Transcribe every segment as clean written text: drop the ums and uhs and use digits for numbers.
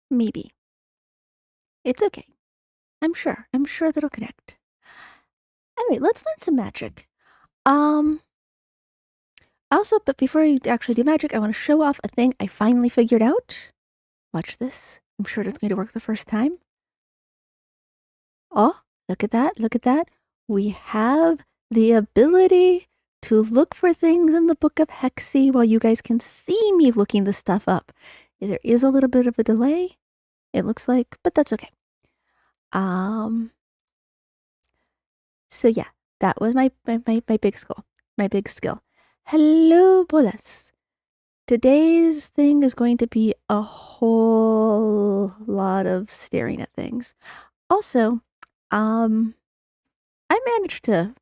Maybe. It's okay. I'm sure that'll connect. Anyway, let's learn some magic. Also, but before I actually do magic, I want to show off a thing I finally figured out. Watch this. I'm sure it's going to work the first time. Oh, look at that, look at that. We have the ability to look for things in the Book of Hexy while you guys can see me looking the stuff up. There is a little bit of a delay, it looks like, but that's okay. So yeah, that was my big skill. My big skill. Hello, bolas. Today's thing is going to be a whole lot of staring at things. Also, I managed to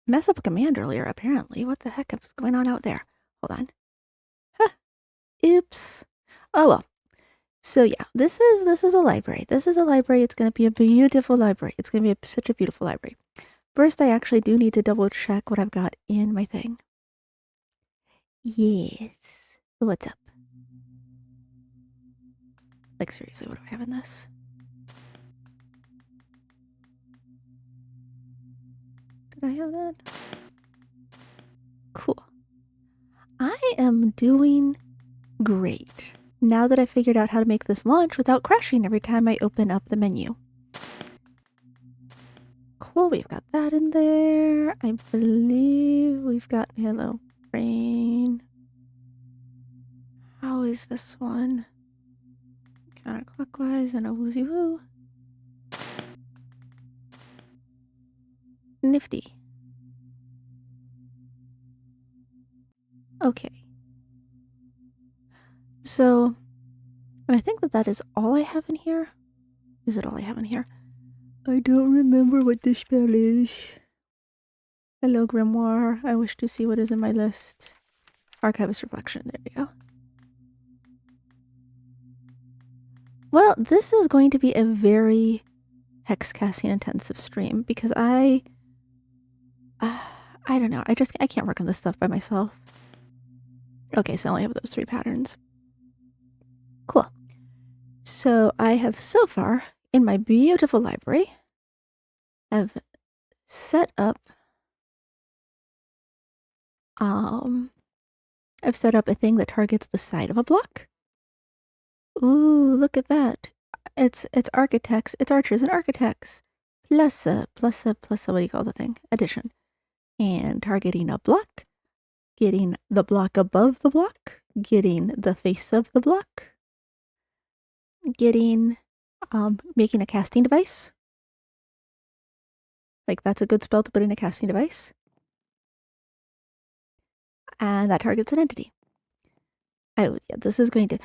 mess up a command earlier, apparently. What the heck is going on out there? Hold on. Huh. Oops. Oh well. So yeah, this is a library. This is a library. It's going to be a beautiful library. It's going to be such a beautiful library. First, I actually do need to double check what I've got in my thing. Yes. What's up? Like seriously, what do I have in this? Did I have that? Cool. I am doing great now that I figured out how to make this launch without crashing every time I open up the menu. Cool, we've got that in there. I believe we've got hello brain. How is this one? Counterclockwise and a woozy woo. Nifty. Okay. So, and I think that is all I have in here. Is it all I have in here? I don't remember what this spell is. Hello, Grimoire. I wish to see what is in my list. Archivist Reflection. There we go. Well, this is going to be a very Hex Casting intensive stream because I don't know. I can't work on this stuff by myself. Okay, so I only have those 3 patterns. Cool. So I have so far in my beautiful library have set up I've set up a thing that targets the side of a block. Ooh, look at that. It's architects, it's archers and architects. Plus a, what do you call the thing? Addition. And targeting a block, getting the block above the block, getting the face of the block, getting, making a casting device. Like, that's a good spell to put in a casting device. And that targets an entity. Oh, yeah, this is going to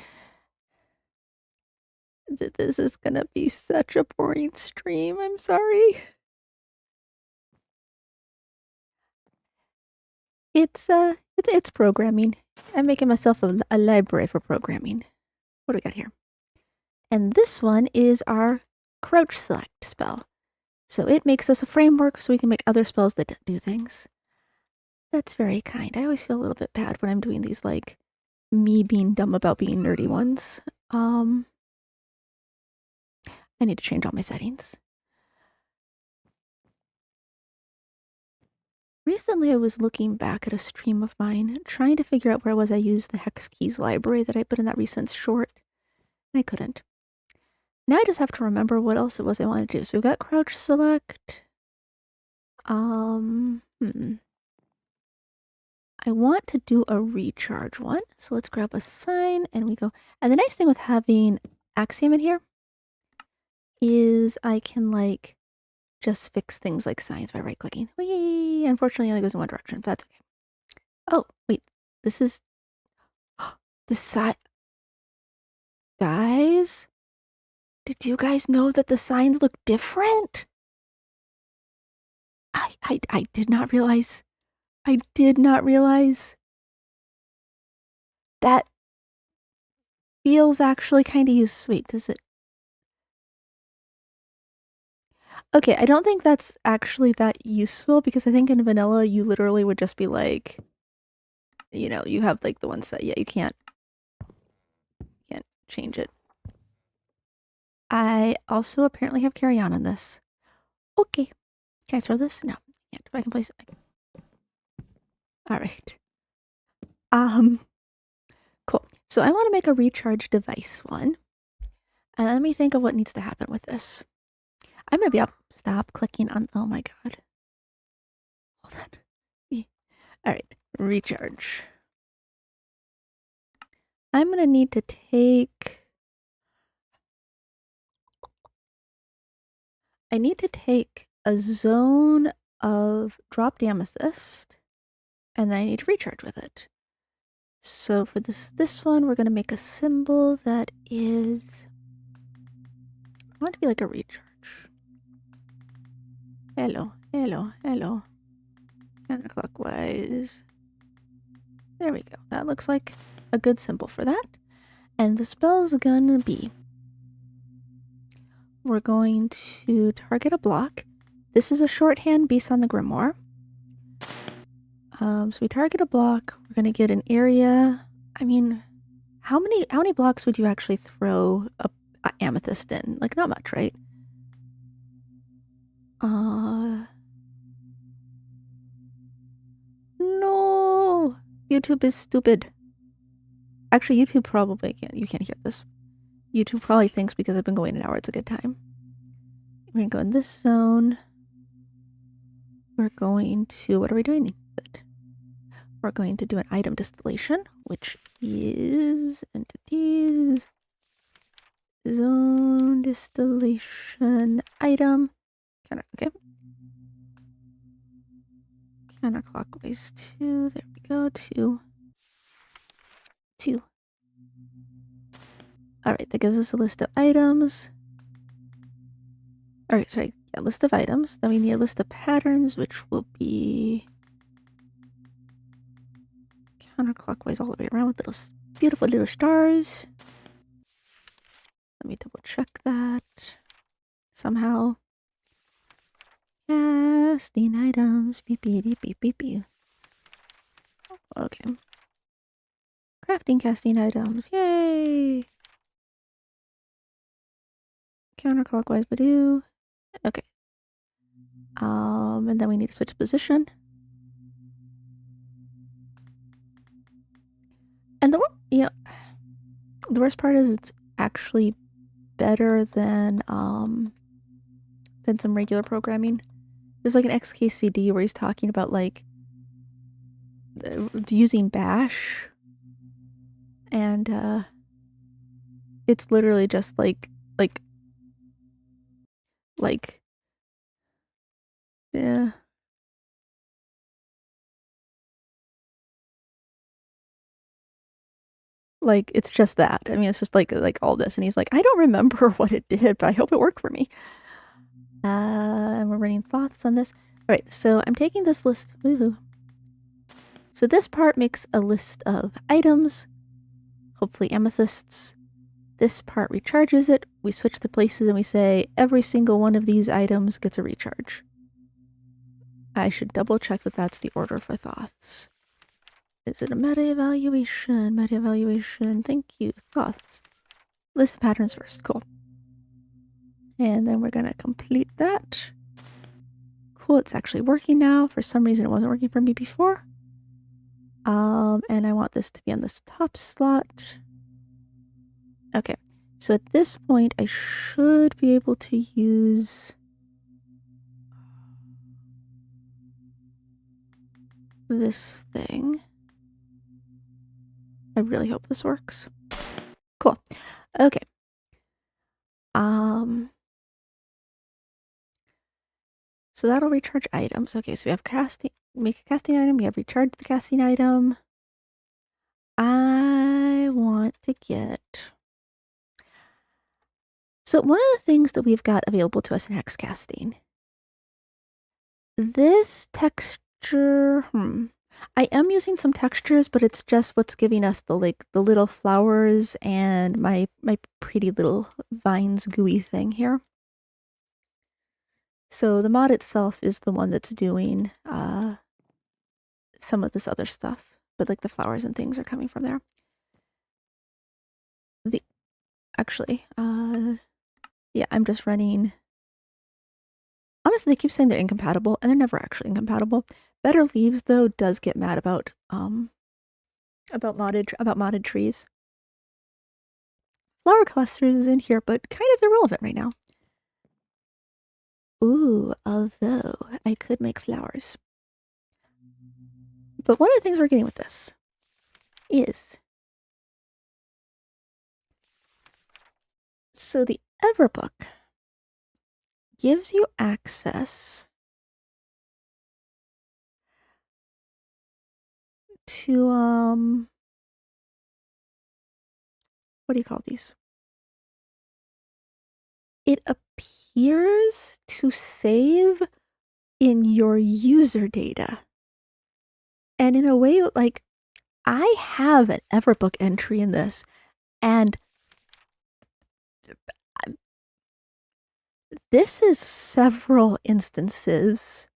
be such a boring stream. I'm sorry. It's programming. I'm making myself a library for programming. What do we got here? And this one is our crouch select spell. So it makes us a framework so we can make other spells that do things. That's very kind. I always feel a little bit bad when I'm doing these, like, me being dumb about being nerdy ones. I need to change all my settings. Recently, I was looking back at a stream of mine, trying to figure out where I used the Hex Keys library that I put in that recent short, and I couldn't. Now I just have to remember what else it was I wanted to do. So we've got crouch select. I want to do a recharge one. So let's grab a sign and we go. And the nice thing with having Axiom in here is I can, like, just fix things like signs by right clicking. Whee! Unfortunately, it only goes in one direction, but that's okay. Oh, wait. This is the side. Guys, did you guys know that the signs look different? I did not realize. I did not realize. That feels actually kind of useful. Wait, does it? Okay, I don't think that's actually that useful because I think in vanilla you literally would just be like, you know, you have like the ones that, yeah, you can't change it. I also apparently have carry on this. Okay. Can I throw this? No. Can't. If I can place it. All right. Cool. So I want to make a recharge device one. And let me think of what needs to happen with this. I'm going to be up. Stop clicking on. Oh my God. Hold on. All right. Recharge. I'm going to need to take. I need to take a zone of dropped amethyst. And then I need to recharge with it. So for this one, we're going to make a symbol that is. I want it to be like a recharge. Hello, hello, hello. Counterclockwise. There we go. That looks like a good symbol for that. And the spell's gonna be, we're going to target a block. This is a shorthand based on the Grimoire. So we target a block. We're gonna get an area. I mean, how many blocks would you actually throw a amethyst in? Like, not much, right? No, YouTube is stupid. Actually, YouTube probably can't. You can't hear this. YouTube probably thinks because I've been going an hour, it's a good time. We're gonna go in this zone. We're going to, what are we doing? We're going to do an item distillation, which is entities, zone distillation item. Okay. Counterclockwise 2. There we go. 2. 2. All right, that gives us a list of items. All right, sorry. Yeah, list of items. Then we need a list of patterns, which will be counterclockwise all the way around with little beautiful little stars. Let me double check that. Somehow. Casting items. Beep beep beep beep beep beep. Okay. Crafting casting items. Yay! Counterclockwise Badoo. Okay. And then we need to switch position. And the worst part is it's actually better than some regular programming. There's like an XKCD where he's talking about like using bash, and it's literally just like yeah. Like, it's just that. I mean, it's just like all this. And he's like, I don't remember what it did, but I hope it worked for me. And we're running thoughts on this. All right, so I'm taking this list. Woohoo. So this part makes a list of items, hopefully amethysts. This part recharges it. We switch the places and we say every single one of these items gets a recharge. I should double check that that's the order for thoughts. Is it a meta evaluation? Meta evaluation. Thank you. Thoughts. List of patterns first. Cool. And then we're gonna complete that. Cool. It's actually working now. For some reason, it wasn't working for me before. And I want this to be on this top slot. Okay. So at this point, I should be able to use this thing. I really hope this works. Cool. Okay. So that'll recharge items. Okay, so we have casting, make a casting item. We have recharged the casting item. I want to get. So one of the things that we've got available to us in Hex Casting, this texture, I am using some textures, but it's just what's giving us the little flowers and my pretty little vines gooey thing here. So the mod itself is the one that's doing some of this other stuff, but like the flowers and things are coming from there. actually. Yeah, I'm just running. Honestly, they keep saying they're incompatible, and they're never actually incompatible. Better Leaves, though, does get mad about modded trees. Flower clusters is in here, but kind of irrelevant right now. Ooh, although I could make flowers. But one of the things we're getting with this is, so the Everbook gives you access to, what do you call these? It appears to save in your user data. And in a way, like, I have an Everbook entry in this, and this is several instances.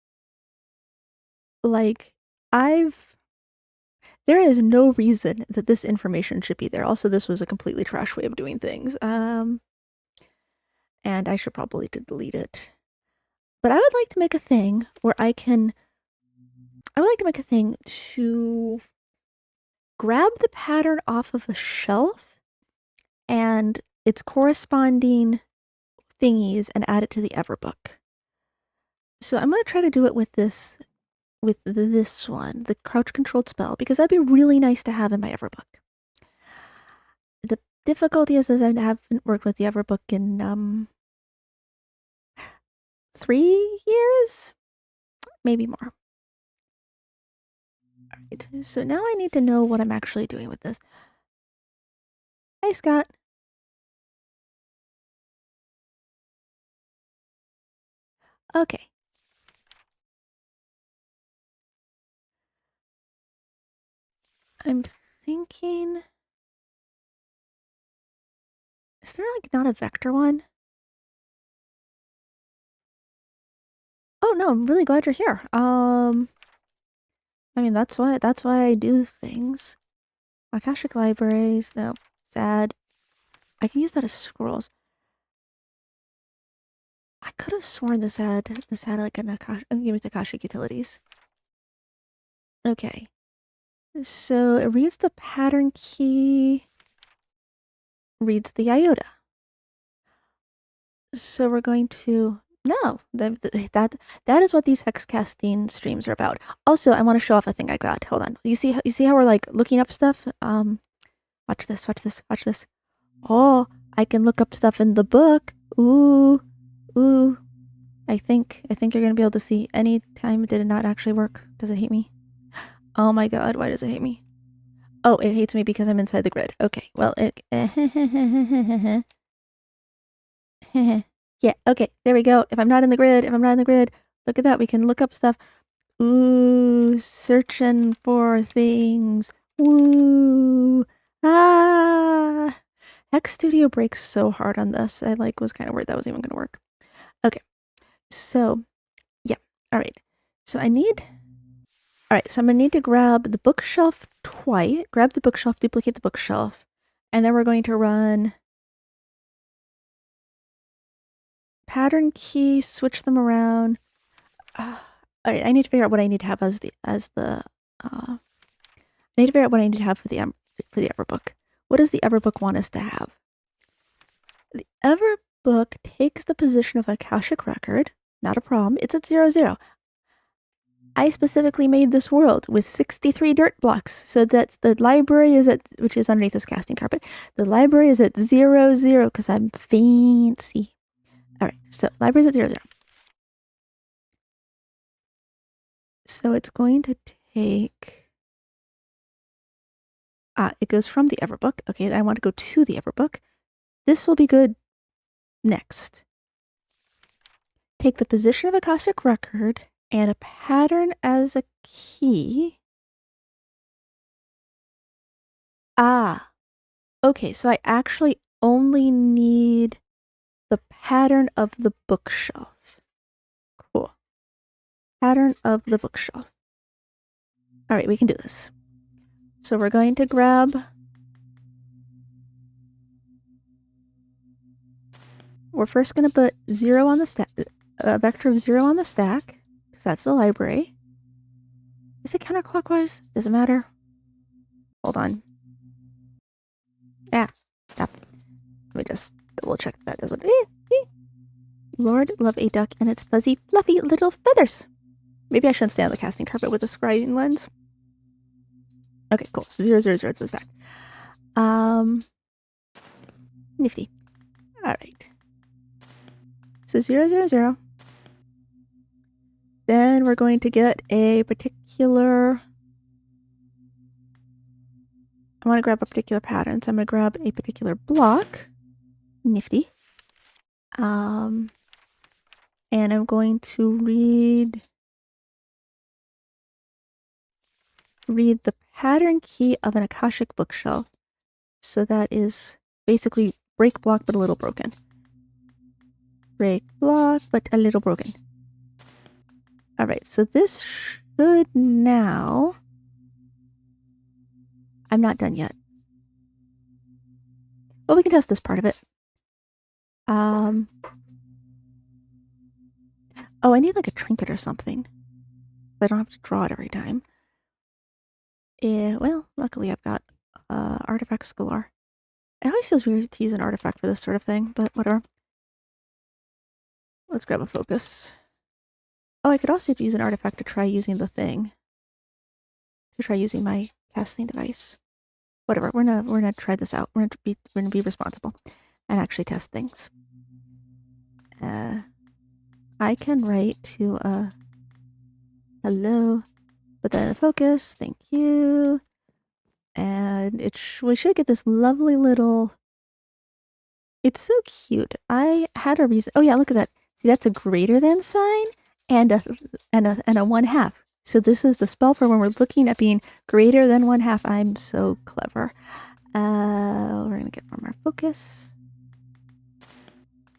Like, there is no reason that this information should be there. Also, this was a completely trash way of doing things. And I should probably delete it. But I would like to make a thing where I would like to make a thing to grab the pattern off of a shelf and its corresponding thingies and add it to the Everbook. So I'm going to try to do it with this one, the crouch controlled spell, because that'd be really nice to have in my Everbook. The difficulty is I haven't worked with the Everbook in 3 years? Maybe more. Alright, so now I need to know what I'm actually doing with this. Hey, Scott. Okay. I'm thinking... Is there, like, not a vector one? Oh, no, I'm really glad you're here. I mean, that's why I do things. Akashic libraries, no, sad. I can use that as scrolls. I could have sworn this had like an Akashic, give me the Akashic utilities. Okay. So it reads the pattern key, reads the iota. So we're going to, no, that is what these hex casting streams are about. Also, I want to show off a thing I got. Hold on. You see how we're like looking up stuff? Watch this, watch this, watch this. Oh, I can look up stuff in the book. Ooh, ooh. I think you're gonna be able to see. Any time did it not actually work? Does it hate me? Oh my god, why does it hate me? Oh, it hates me because I'm inside the grid. Okay, well, yeah, okay, there we go. If I'm not in the grid, look at that, we can look up stuff. Ooh, searching for things. Woo! Ah! Hex Studio breaks so hard on this. I was kind of worried that was even gonna work. Okay, so, yeah, alright. So I'm gonna need to grab the bookshelf twice. Grab the bookshelf, duplicate the bookshelf, and then we're going to run pattern key, switch them around. Alright, I need to figure out what I need to have I need to figure out what I need to have for the Everbook. What does the Everbook want us to have? The Everbook takes the position of Akashic record. Not a problem. It's at 0, 0. I specifically made this world with 63 dirt blocks, so that the library is at, which is underneath this casting carpet, the library is at 0, 0, because I'm fancy. Alright, so library's at 0, 0. So it's going to take... it goes from the Everbook. Okay, I want to go to the Everbook. This will be good next. Take the position of Akashic record and a pattern as a key. Okay, so I actually only need the pattern of the bookshelf. Cool. Pattern of the bookshelf. Alright, we can do this. So we're going to grab We're first going to put 0 on the stack, a vector of 0 on the stack, because that's the library. Is it counterclockwise? Does it matter? Hold on. Yeah, stop. Let me just double check that does what. Lord, love a duck and its fuzzy, fluffy little feathers. Maybe I shouldn't stay on the casting carpet with a scrying lens. Okay, cool. So 0, 0, 0, it's the stack. Nifty. Alright. So 0, 0, 0. Then we're going to get a particular... I want to grab a particular pattern, so I'm going to grab a particular block. Nifty. And I'm going to read the pattern key of an Akashic bookshelf. So that is basically break block, but a little broken. Break block, but a little broken. Alright, so this should now... I'm not done yet. Well, we can test this part of it. Oh, I need like a trinket or something. But I don't have to draw it every time. Well, luckily I've got artifacts galore. It always feels weird to use an artifact for this sort of thing, but whatever. Let's grab a focus. Oh, I could also use an artifact to try using the thing. To try using my casting device. Whatever, we're gonna try this out. We're gonna be responsible and actually test things. I can write to hello, put that in focus. Thank you. And we should get this lovely little. It's so cute. I had a reason. Oh yeah, look at that. See, that's a greater than sign and a 1/2. So this is the spell for when we're looking at being greater than 1/2. I'm so clever. We're gonna get from our focus.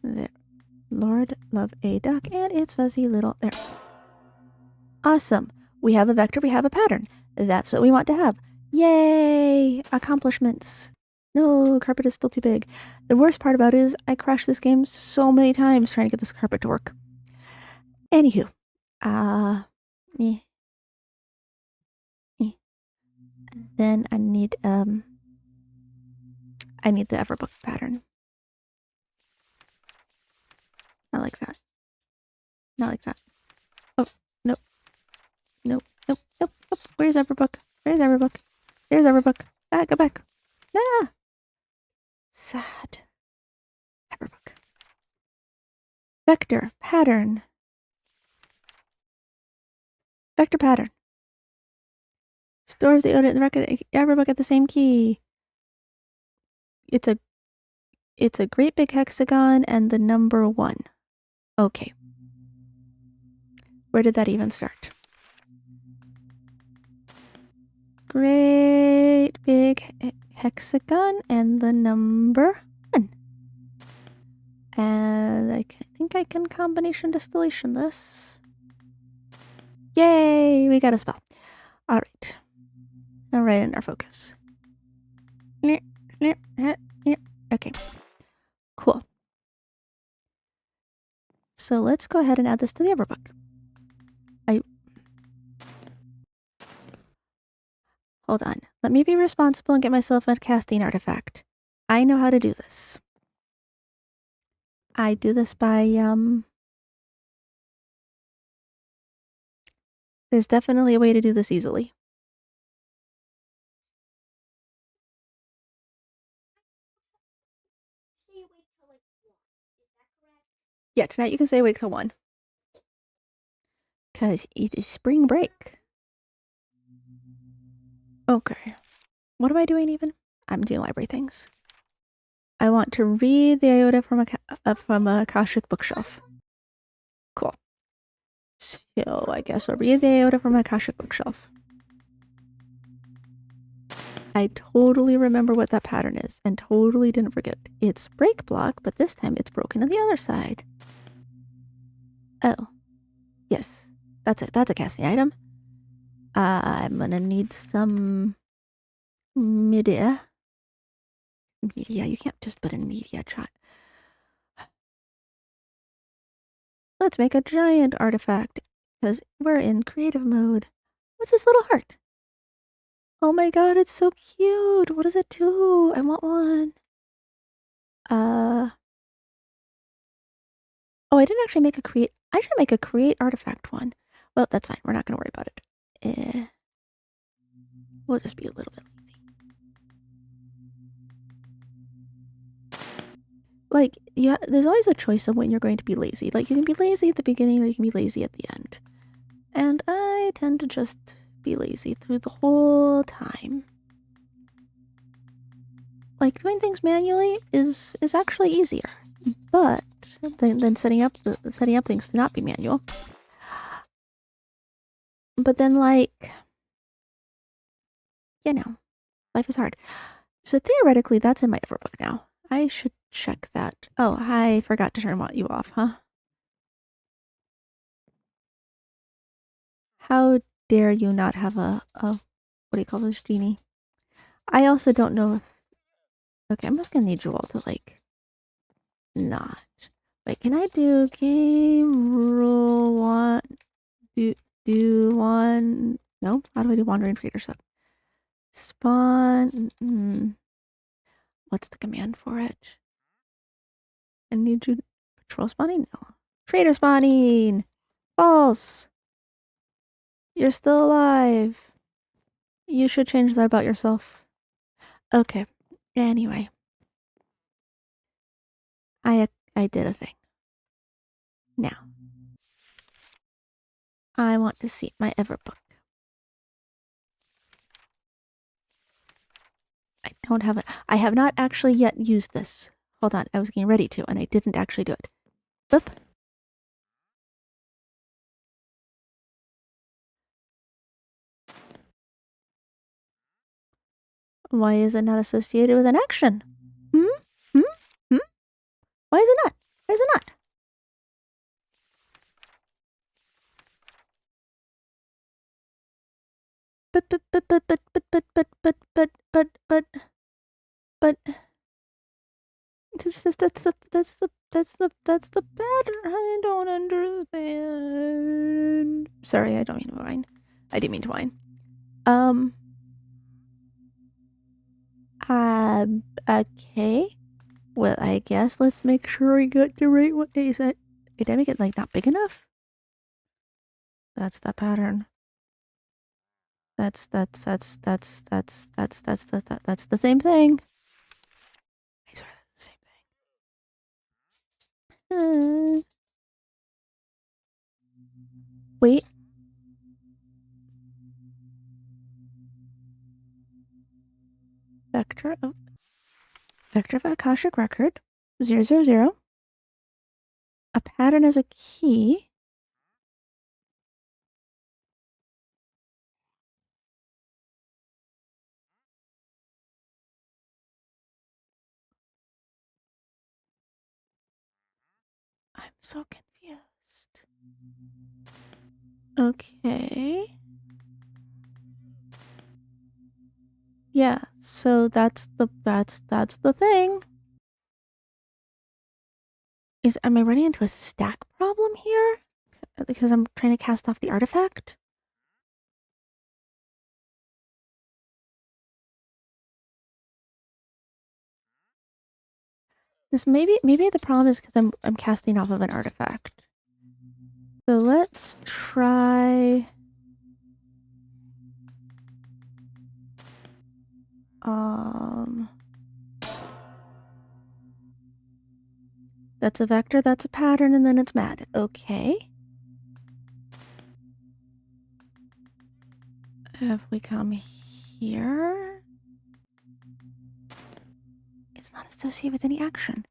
There. Lord, love a duck and its fuzzy little... There. Awesome. We have a vector, we have a pattern. That's what we want to have. Yay! Accomplishments. No, carpet is still too big. The worst part about it is I crashed this game so many times trying to get this carpet to work. Anywho. Then I need the Everbook pattern. Not like that. Not like that. Oh, nope. Nope, nope, nope, nope. Where's Everbook? Where's Everbook? There's Everbook. Ah, go back. Ah! Sad. Everbook. Vector, pattern. Vector pattern. Stores the Oda and the Everbook at the same key. It's a great big hexagon and the number 1. Okay. Where did that even start? Great big hexagon and the number 1. And I think I can combination distillation this. Yay! We got a spell. Alright. Alright, in our focus. Okay. Cool. So let's go ahead and add this to the Everbook. Hold on. Let me be responsible and get myself a casting artifact. I know how to do this. I do this by, There's definitely a way to do this easily. Yeah, tonight you can stay awake till 1. Because it is spring break. Okay. What am I doing even? I'm doing library things. I want to read the iota from a Akashic bookshelf. Cool. So I guess I'll read the iota from a Akashic bookshelf. I totally remember what that pattern is and totally didn't forget. It's break block, but this time it's broken on the other side. Oh. Yes. That's a casting item. I'm gonna need some media. Media, you can't just put in media chat. Let's make a giant artifact because we're in creative mode. What's this little heart? Oh my god, it's so cute. What does it do? I want one. Oh, I didn't actually make a create. I should make a create artifact one. Well, that's fine. We're not going to worry about it. We'll just be a little bit lazy. Like, yeah, there's always a choice of when you're going to be lazy. Like, you can be lazy at the beginning or you can be lazy at the end. And I tend to just be lazy through the whole time. Like, doing things manually is actually easier. But than setting up things to not be manual. But then, like, you know, life is hard. So theoretically, that's in my Everbook now. I should check that. Oh, I forgot to turn you off, huh? How dare you not have a what do you call this, genie? I also don't know if... Okay, I'm just gonna need you all to, like, not. Wait, can I do game rule one? Do one... No? How do I do wandering trader stuff? Spawn... What's the command for it? I need you... Patrol spawning? No. Trader spawning! False! You're still alive. You should change that about yourself. Okay. Anyway. I did a thing. Now. I want to see my Everbook. I don't have it. I have not actually yet used this. Hold on. I was getting ready to, and I didn't actually do it. Boop. Why is it not associated with an action? Hmm? Hmm? Hmm? Why is it not? Why is it not? But that's the pattern. I don't understand. Sorry, I don't mean to whine. I didn't mean to whine. Okay. Well, I guess let's make sure we got the right one. Is that... Did I make it, like, not big enough? That's the pattern. That's the same thing. I swear that's the same thing. Wait. Vector of Akashic Record. 000. A pattern as a key. I'm so confused. Okay. Yeah, so that's the thing. Am I running into a stack problem here? Because I'm trying to cast off the artifact? This maybe the problem is because I'm casting off of an artifact. So let's try... That's a vector, that's a pattern, and then it's mad. Okay. If we come here... It's not associated with any action.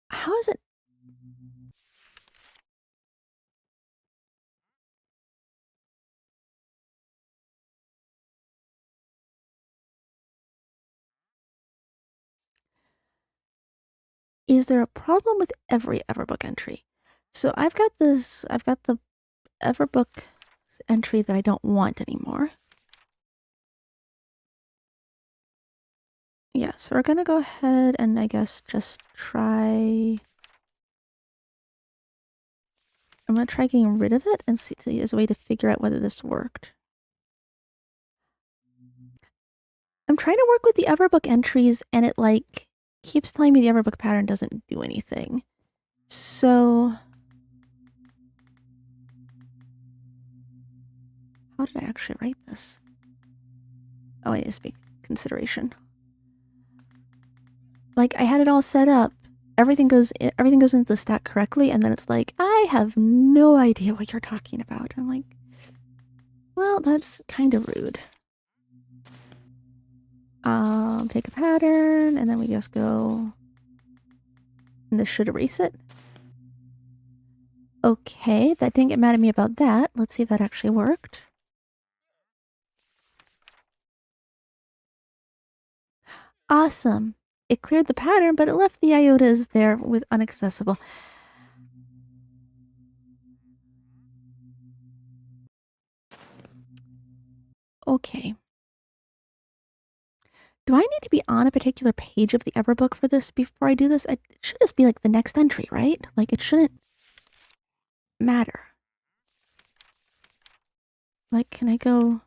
How is it... Is there a problem with every Everbook entry? So I've got the Everbook entry that I don't want anymore. Yeah, so we're gonna go ahead and I guess just try... I'm going to try getting rid of it and see as a way to figure out whether this worked. I'm trying to work with the Everbook entries and it like keeps telling me the Everbook pattern doesn't do anything. So how did I actually write this? Oh, I need to speak consideration. Like I had it all set up. Everything goes into the stack correctly, and then it's like, I have no idea what you're talking about. I'm like, well, that's kind of rude. Pick a pattern, and then we just go. And this should erase it. Okay, that didn't get mad at me about that. Let's see if that actually worked. Awesome. It cleared the pattern, but it left the iotas there with unaccessible. Okay. Do I need to be on a particular page of the Everbook for this before I do this? It should just be like the next entry, right? Like it shouldn't matter. Like, can I go?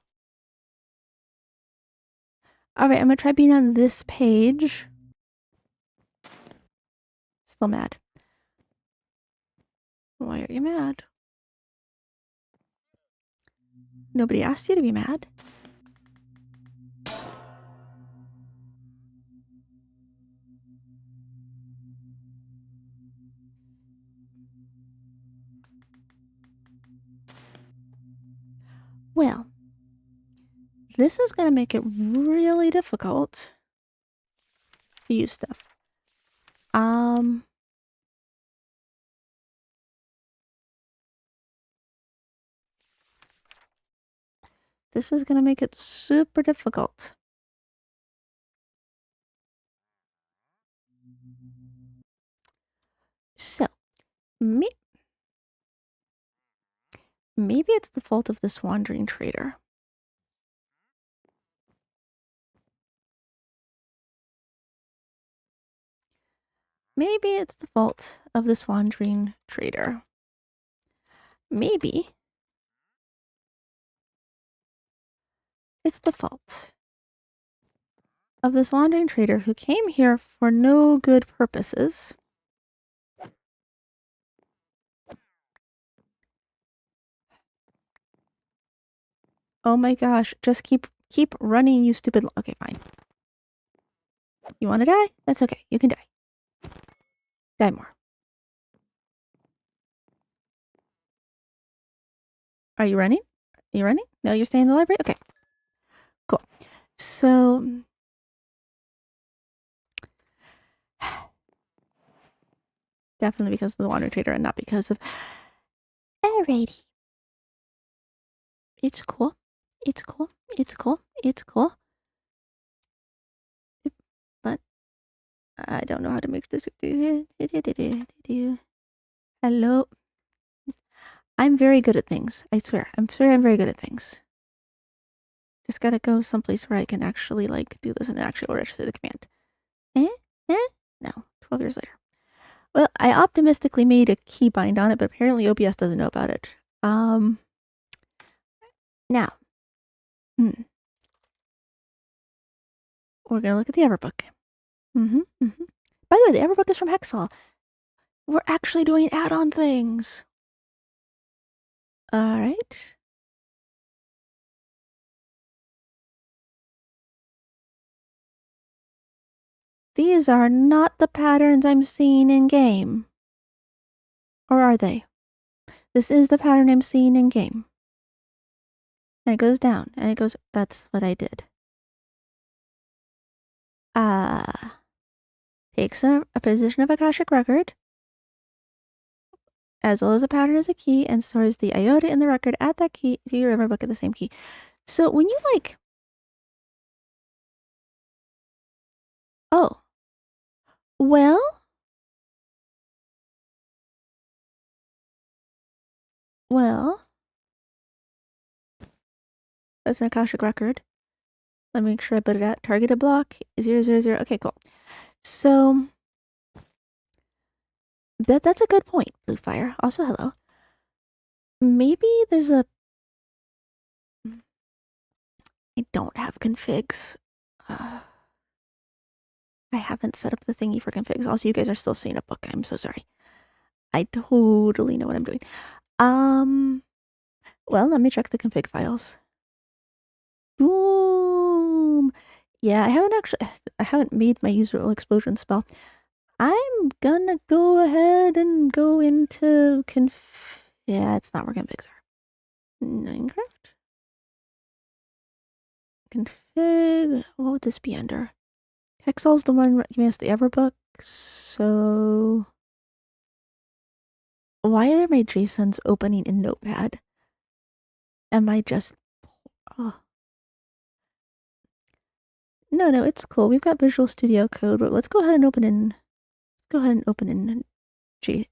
Alright, I'm gonna try being on this page. Still mad. Why are you mad? Nobody asked you to be mad. Well, this is gonna make it really difficult to use stuff. This is gonna make it super difficult. So, maybe it's the fault of this wandering trader. Maybe it's the fault of this wandering trader. Maybe it's the fault of this wandering trader who came here for no good purposes. Oh my gosh, just keep running, you stupid... Okay, fine. You want to die? That's okay, you can die. Die more. Are you running? Are you running? No, you're staying in the library? Okay. Cool. So... Definitely because of the wandering trader and not because of... Alrighty. It's cool. It's cool. It's cool. It's cool. But I don't know how to make this. Hello. I'm very good at things. I swear. I'm very good at things. Just gotta go someplace where I can actually like do this and actually order to say the command. No. 12 years later. Well, I optimistically made a keybind on it, but apparently OBS doesn't know about it. Now. We're gonna look at the Everbook. By the way, the Everbook is from Hexical. We're actually doing add-on things. Alright. These are not the patterns I'm seeing in-game. Or are they? This is the pattern I'm seeing in-game. And it goes down, and it goes... That's what I did. Takes a position of Akashic record, as well as a pattern as a key, and stores the iota in the record at that key to your Everbook at the same key. So when you like... Oh. Well... That's an Akashic record. Let me make sure I put it at targeted block 000. Okay, cool. So that's a good point, Bluefire. Also, hello. Maybe there's a... I don't have configs. I haven't set up the thingy for configs. Also, you guys are still seeing a book. I'm so sorry. I totally know what I'm doing. Well, let me check the config files. Boom! Yeah, I haven't made my user explosion spell. I'm gonna go ahead and go into yeah, it's not where configs are. Minecraft? Config, what would this be under? Hexal's the one giving us the Everbook, so... Why are my JSONs opening in Notepad? Am I just... Oh. No, it's cool. We've got Visual Studio Code, but let's go ahead and open in...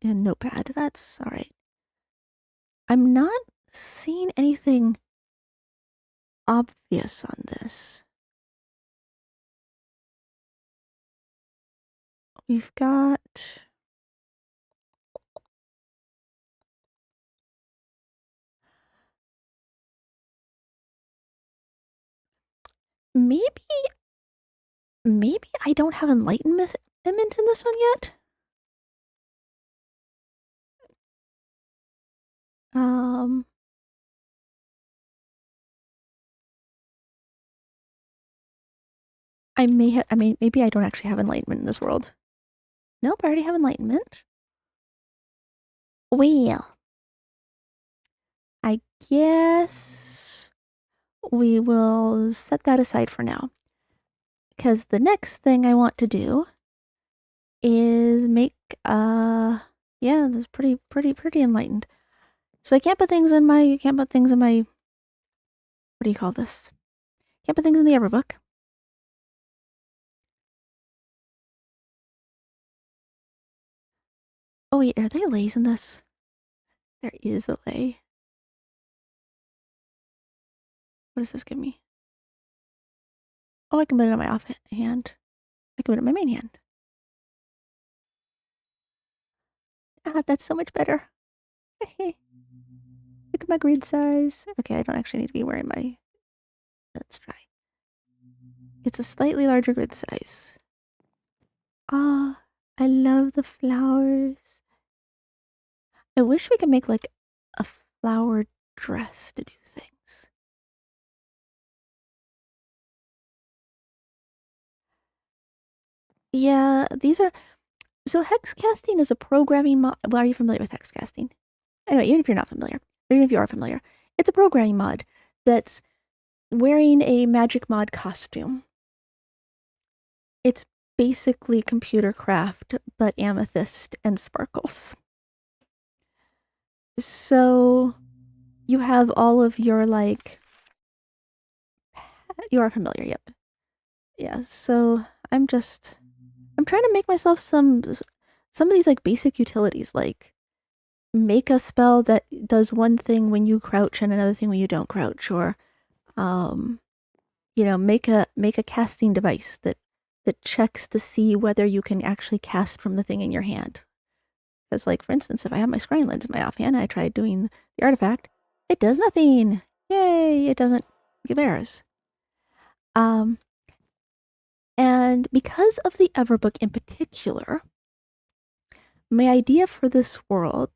in Notepad. That's alright. I'm not seeing anything obvious on this. We've got... Maybe I don't have enlightenment in this one yet? Maybe I don't actually have enlightenment in this world. Nope, I already have enlightenment. Well, I guess we will set that aside for now. Because the next thing I want to do is make, yeah, this is pretty enlightened. So I can't put things in my, what do you call this? Can't put things in the Everbook. Oh wait, are they lays in this? There is a lay. What does this give me? Oh, I can put it on my offhand. I can put it on my main hand. Ah, that's so much better. Look at my grid size. Okay, I don't actually need to be wearing my... Let's try. It's a slightly larger grid size. Ah, I love the flowers. I wish we could make like a flower dress to do things. Yeah, these are... So Hex Casting is a programming mod. Well, are you familiar with Hex Casting? Anyway, even if you're not familiar, or even if you are familiar, it's a programming mod that's wearing a magic mod costume. It's basically computer craft, but amethyst and sparkles. So you have all of your like... You are familiar, yep. Yeah, so I'm trying to make myself some of these like basic utilities, like make a spell that does one thing when you crouch and another thing when you don't crouch, or you know, make a casting device that checks to see whether you can actually cast from the thing in your hand. Because, like, for instance, if I have my scrying lens in my offhand, I tried doing the artifact, it does nothing. Yay! It doesn't give errors. And because of the Everbook in particular, my idea for this world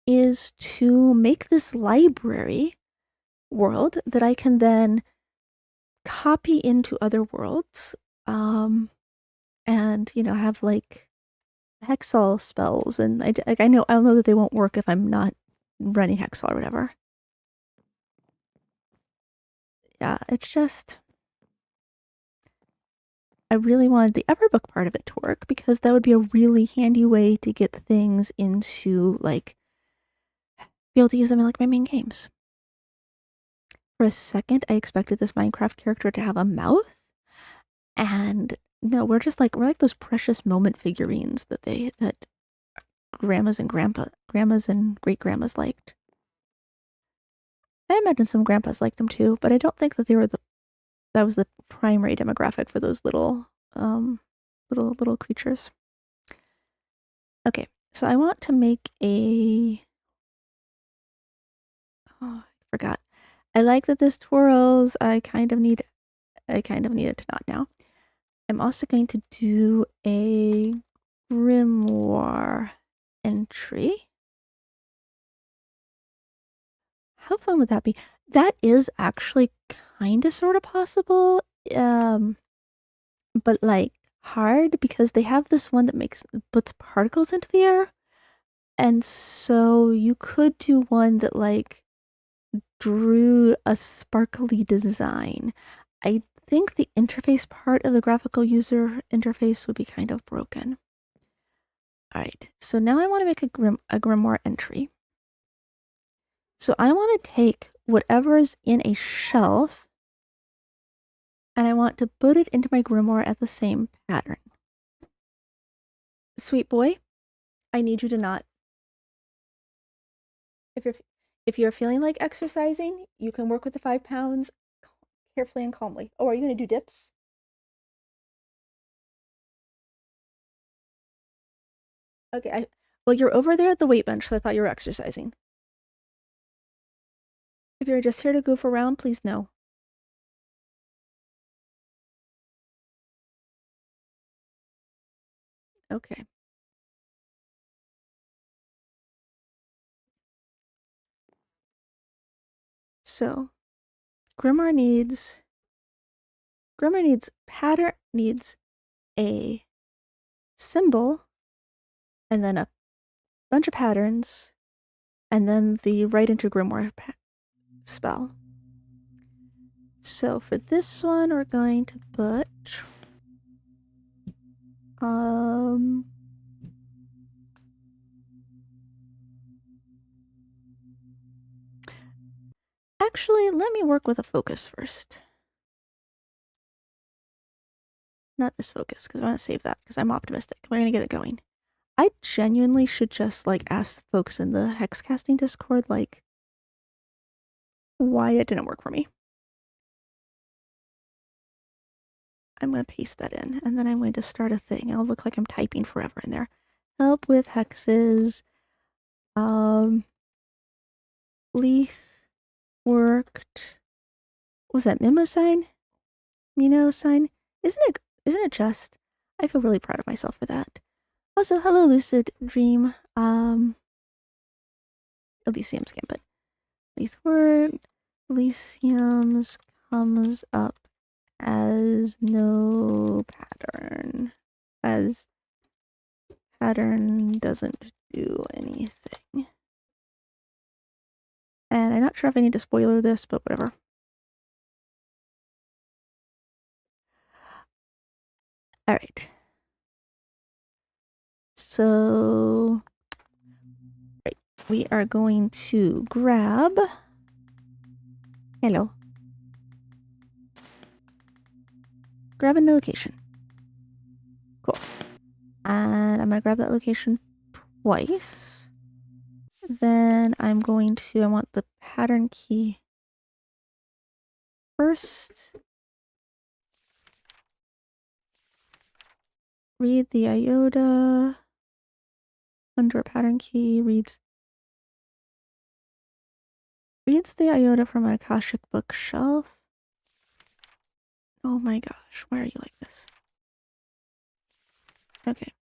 is to make this library world that I can then copy into other worlds, and you know, have like Hexal spells, and I know that they won't work if I'm not running Hexal or whatever. Yeah, it's just I really wanted the Everbook part of it to work because that would be a really handy way to get things into like be able to use them in like my main games. For a second, I expected this Minecraft character to have a mouth, and no, we're like those precious moment figurines that grandmas and great grandmas liked. I imagine some grandpas liked them too, but I don't think that that was the primary demographic for those little little creatures. Okay, so I want to make a Oh, I forgot. I like that this twirls. I kind of need it to not now. I'm also going to do a Grimoire entry. How fun would that be? That is actually kind of sort of possible. But like hard because they have this one that puts particles into the air. And so you could do one that like drew a sparkly design. I think the interface part of the graphical user interface would be kind of broken. All right, so now I want to make a Grimoire entry. So I want to take whatever's in a shelf and I want to put it into my Grimoire at the same pattern. Sweet boy, I need you to not. If you're feeling like exercising, you can work with the 5 pounds carefully and calmly. Oh, are you going to do dips? Okay, well, you're over there at the weight bench, so I thought you were exercising. If you're just here to goof around, please no. Okay. So, Grimoire needs pattern, needs a symbol, and then a bunch of patterns, and then the right into Grimoire spell. So for this one, we're going to put actually, let me work with a focus first. Not this focus, because I want to save that, because I'm optimistic. We're going to get it going. I genuinely should just, like, ask the folks in the Hex Casting Discord, like, why it didn't work for me. I'm going to paste that in, and then I'm going to start a thing. It'll look like I'm typing forever in there. Help with hexes. Leith worked. What was that Mimo sign? Mino sign? Isn't it just? I feel really proud of myself for that. Also, hello Lucid Dream. Elysium's Gambit. Leith word. Elysium's comes up as no pattern. As pattern doesn't do anything. And I'm not sure if I need to spoiler this, but whatever. Alright. So, right, we are going to grab. Hello. Grab a new location. Cool. And I'm going to grab that location twice. Then I'm going to, I want the pattern key first. Read the iota. Under a pattern key, reads the iota from an Akashic bookshelf. Oh my gosh, why are you like this? Okay.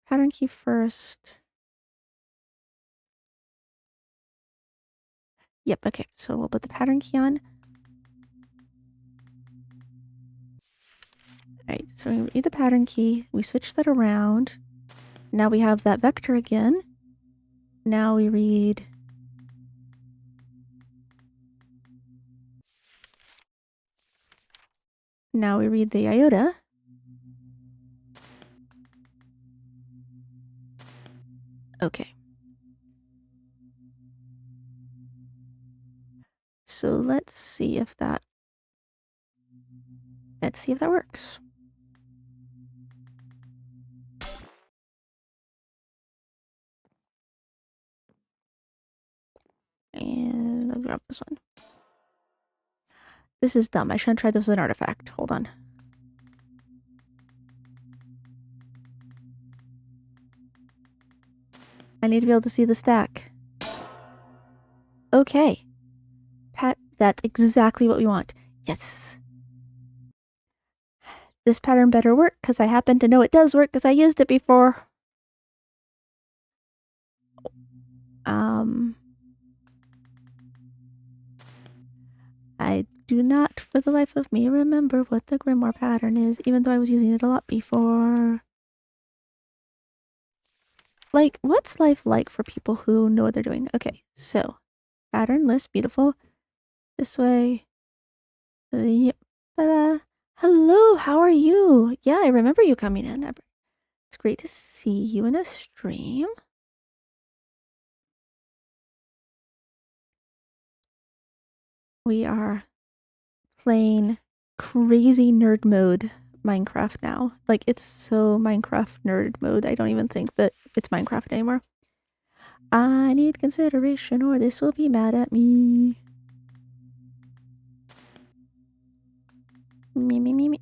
Pattern key first. Yep, okay, so we'll put the pattern key on. Alright, so we read the pattern key, we switch that around. Now we have that vector again. Now we read the iota. Okay. So let's see if that works. And I'll grab this one. This is dumb. I shouldn't try this as an artifact. Hold on. I need to be able to see the stack. Okay. That's exactly what we want. Yes. This pattern better work because I happen to know it does work because I used it before. I do not for the life of me remember what the Grimoire pattern is, even though I was using it a lot before. Like, what's life like for people who know what they're doing? Okay, so pattern list, beautiful. This way. Yep. Hello, how are you? Yeah, I remember you coming in. It's great to see you in a stream. We are playing crazy nerd mode Minecraft now. Like, it's so Minecraft nerd mode, I don't even think that it's Minecraft anymore. I need consideration or this will be mad at me. Me.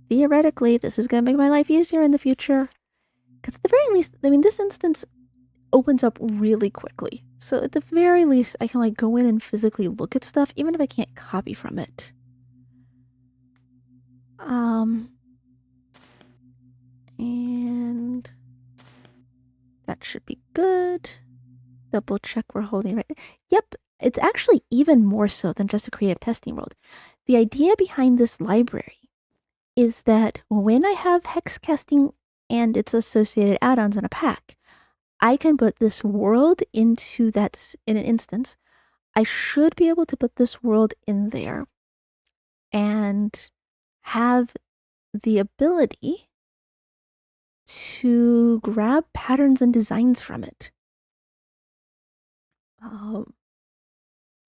Theoretically, this is gonna make my life easier in the future. Because at the very least, I mean, this instance opens up really quickly. So at the very least, I can like go in and physically look at stuff, even if I can't copy from it. And that should be good. Double check we're holding right. Yep, it's actually even more so than just a creative testing world. The idea behind this library is that when I have hex casting and its associated add-ons in a pack, I can put this world into that in an instance. I should be able to put this world in there and have the ability to grab patterns and designs from it.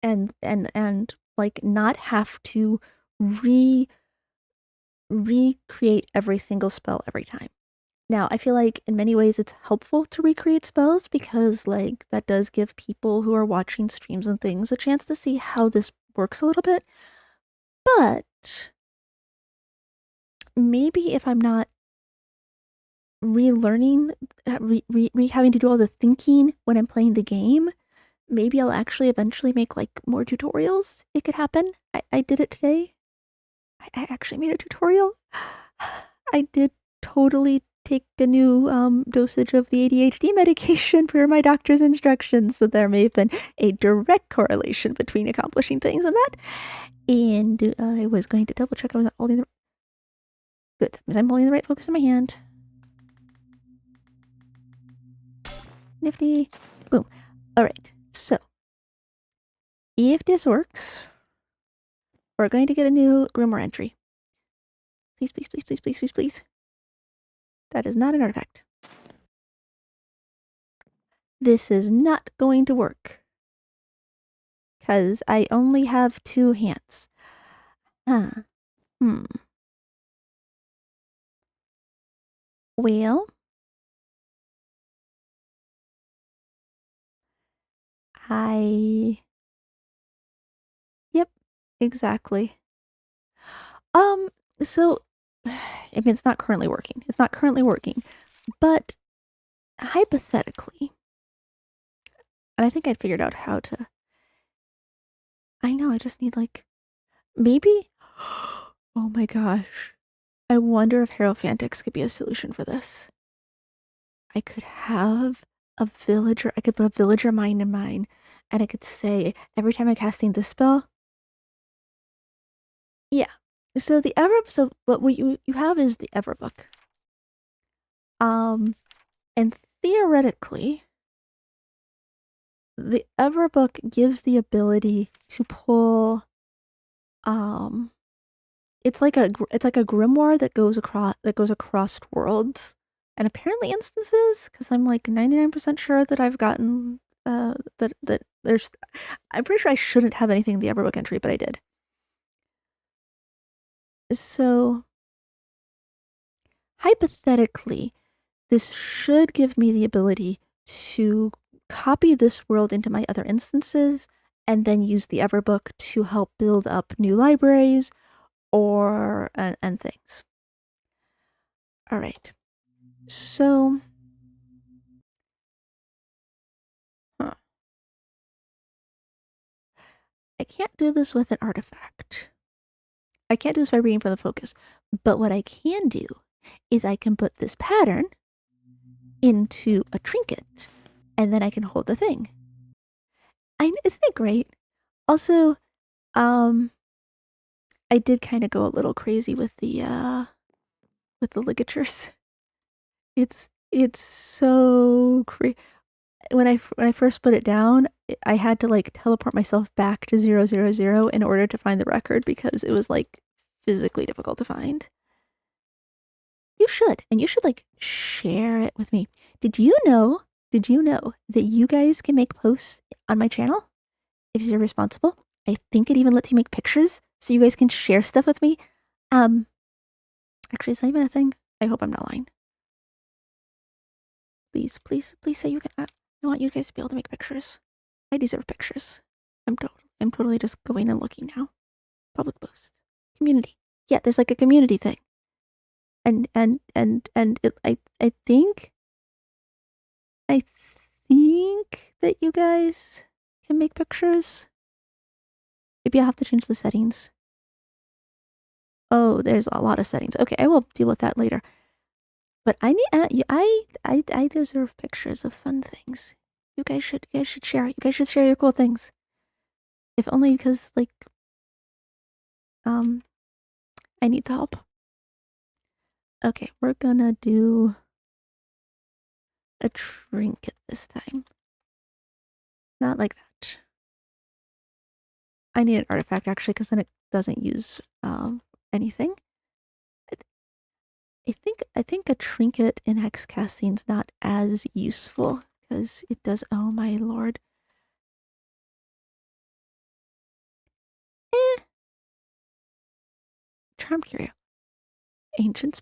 And like not have to recreate every single spell every time. Now, I feel like in many ways it's helpful to recreate spells because like that does give people who are watching streams and things a chance to see how this works a little bit. But maybe if I'm not relearning, having to do all the thinking when I'm playing the game, maybe I'll actually eventually make like more tutorials. It could happen. I did it today. I actually made a tutorial. I did totally take a new dosage of the ADHD medication per my doctor's instructions, so there may have been a direct correlation between accomplishing things and that. And I was going to double check I was holding the good, because I'm holding the right focus in my hand. Nifty. Boom. All right. So if this works, we're going to get a new Grimoire entry. Please, please, please, please, please, please, please. That is not an artifact. This is not going to work. Because I only have 2 hands. Huh. Well, Yep, exactly. So, I mean, it's not currently working. It's not currently working. But hypothetically, and I think I figured out how to. I know, I just need like. Maybe. Oh my gosh. I wonder if Hierophantix could be a solution for this. I could have a villager. I could put a villager mine in mine, and I could say every time I'm casting this spell. Yeah. So the so what you have is the Everbook. And theoretically, the Everbook gives the ability to pull it's like a grimoire that goes across worlds and apparently instances, because I'm like 99% sure that I've gotten that there's I'm pretty sure I shouldn't have anything in the Everbook entry, but I did. So hypothetically, this should give me the ability to copy this world into my other instances and then use the Everbook to help build up new libraries or and things. All right. So, huh. I can't do this with an artifact. I can't do this by reading from the focus. But what I can do is I can put this pattern into a trinket, and then I can hold the thing. Isn't it great? Also, I did kind of go a little crazy with the ligatures. It's so crazy. When I first put it down, I had to like teleport myself back to 000 in order to find the record because it was like physically difficult to find. You should, and you should like share it with me. Did you know that you guys can make posts on my channel if you're responsible? I think it even lets you make pictures so you guys can share stuff with me. Actually, is that even a thing? I hope I'm not lying. Please say you can. I want you guys to be able to make pictures. I deserve pictures. I'm totally just going and looking now. Public post. Community. Yeah, there's like a community thing. And I think that you guys can make pictures. Maybe I'll have to change the settings. Oh, there's a lot of settings. Okay, I will deal with that later. But I deserve pictures of fun things. You guys should share. You guys should share your cool things. If only because like I need the help. Okay, we're gonna do a trinket this time. Not like that. I need an artifact actually, because then it doesn't use anything. I think a trinket in hex casting's not as useful because it does. Oh my lord. Charm curio. Ancient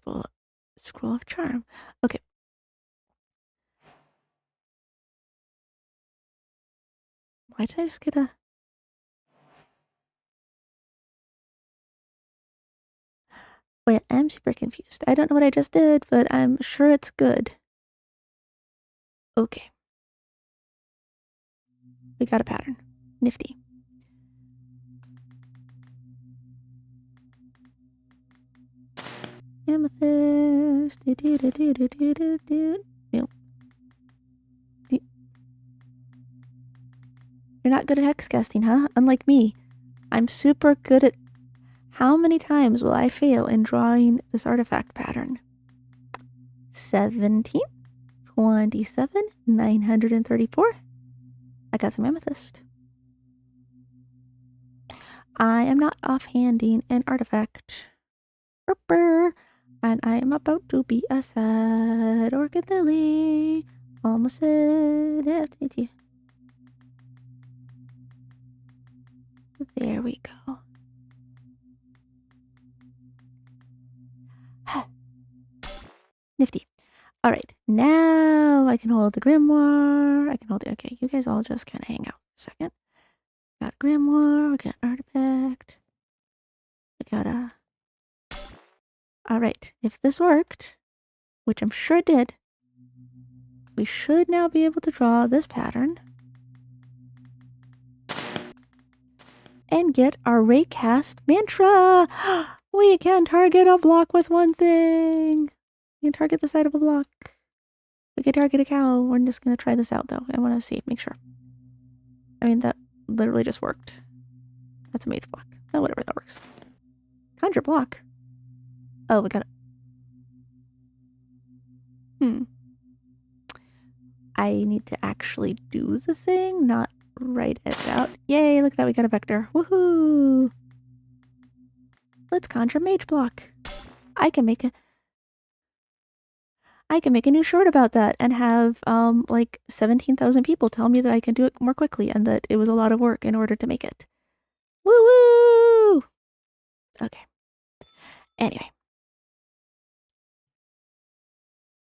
scroll of charm. Okay. Why did I just get a? Wait, I'm super confused. I don't know what I just did, but I'm sure it's good. Okay. We got a pattern. Nifty. Amethyst. Nope. You're not good at hex casting, huh? Unlike me. I'm super good at... How many times will I fail in drawing this artifact pattern? 17, 27, 934. I got some amethyst. I am not offhanding an artifact. And I am about to be a sad orchid lily. Almost said FTT. There we go. Nifty. All right, now I can hold the grimoire. I can hold it. Okay, you guys all just kind of hang out for a second. Got a grimoire. We got an artifact. We got a... All right, if this worked, which I'm sure it did, we should now be able to draw this pattern and get our raycast mantra. We can target a block with one thing. We can target the side of a block. We can target a cow. We're just gonna try this out though. I want to see, make sure. I mean, that literally just worked. That's a mage block. Oh, whatever, that works. Conjure block. Oh, we got it. I need to actually do the thing, not write it out. Yay, look at that, we got a vector. Woohoo! Let's conjure mage block. I can make a new short about that and have like 17,000 people tell me that I can do it more quickly and that it was a lot of work in order to make it. Woo woo! Okay. Anyway.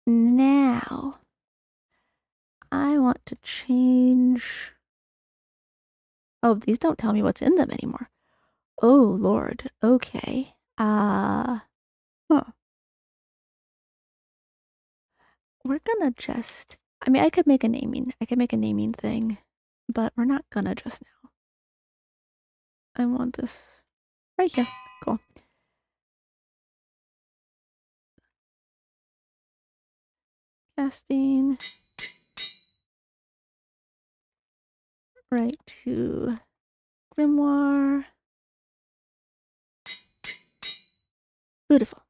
Now I want to change... Oh, these don't tell me what's in them anymore. Oh, Lord. Okay. Huh. We're gonna just... I mean, I could make a naming thing, but we're not gonna just now. I want this right here. Cool. Casting. Right to Grimoire. Beautiful.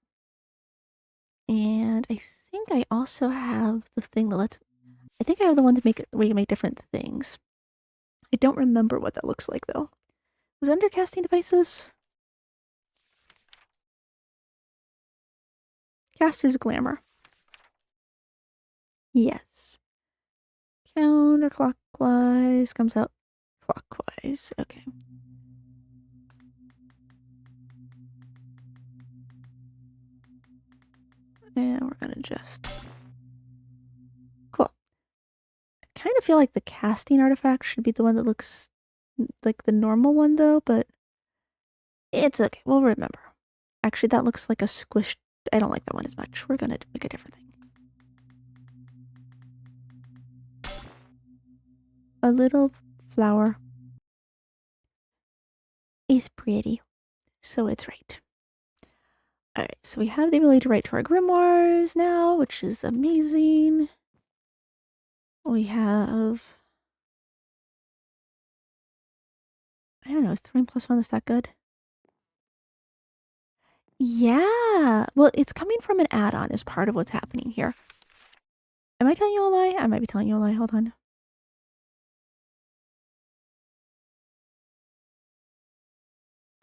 And I think I also have the thing that lets... I think I have the one to make it where you can make different things. I don't remember what that looks like though. Was it under casting devices? Caster's Glamour. Yes. Counterclockwise comes out clockwise. Okay. And we're gonna just... Cool. I kind of feel like the casting artifact should be the one that looks like the normal one though, but it's okay. We'll remember. Actually, that looks like a squished... I don't like that one as much. We're gonna make a different thing. A little flower is pretty, so it's right. Alright, so we have the ability to write to our grimoires now, which is amazing. We have... I don't know, is 3+1 is that good? Yeah! Well, it's coming from an add-on as part of what's happening here. Am I telling you a lie? I might be telling you a lie. Hold on.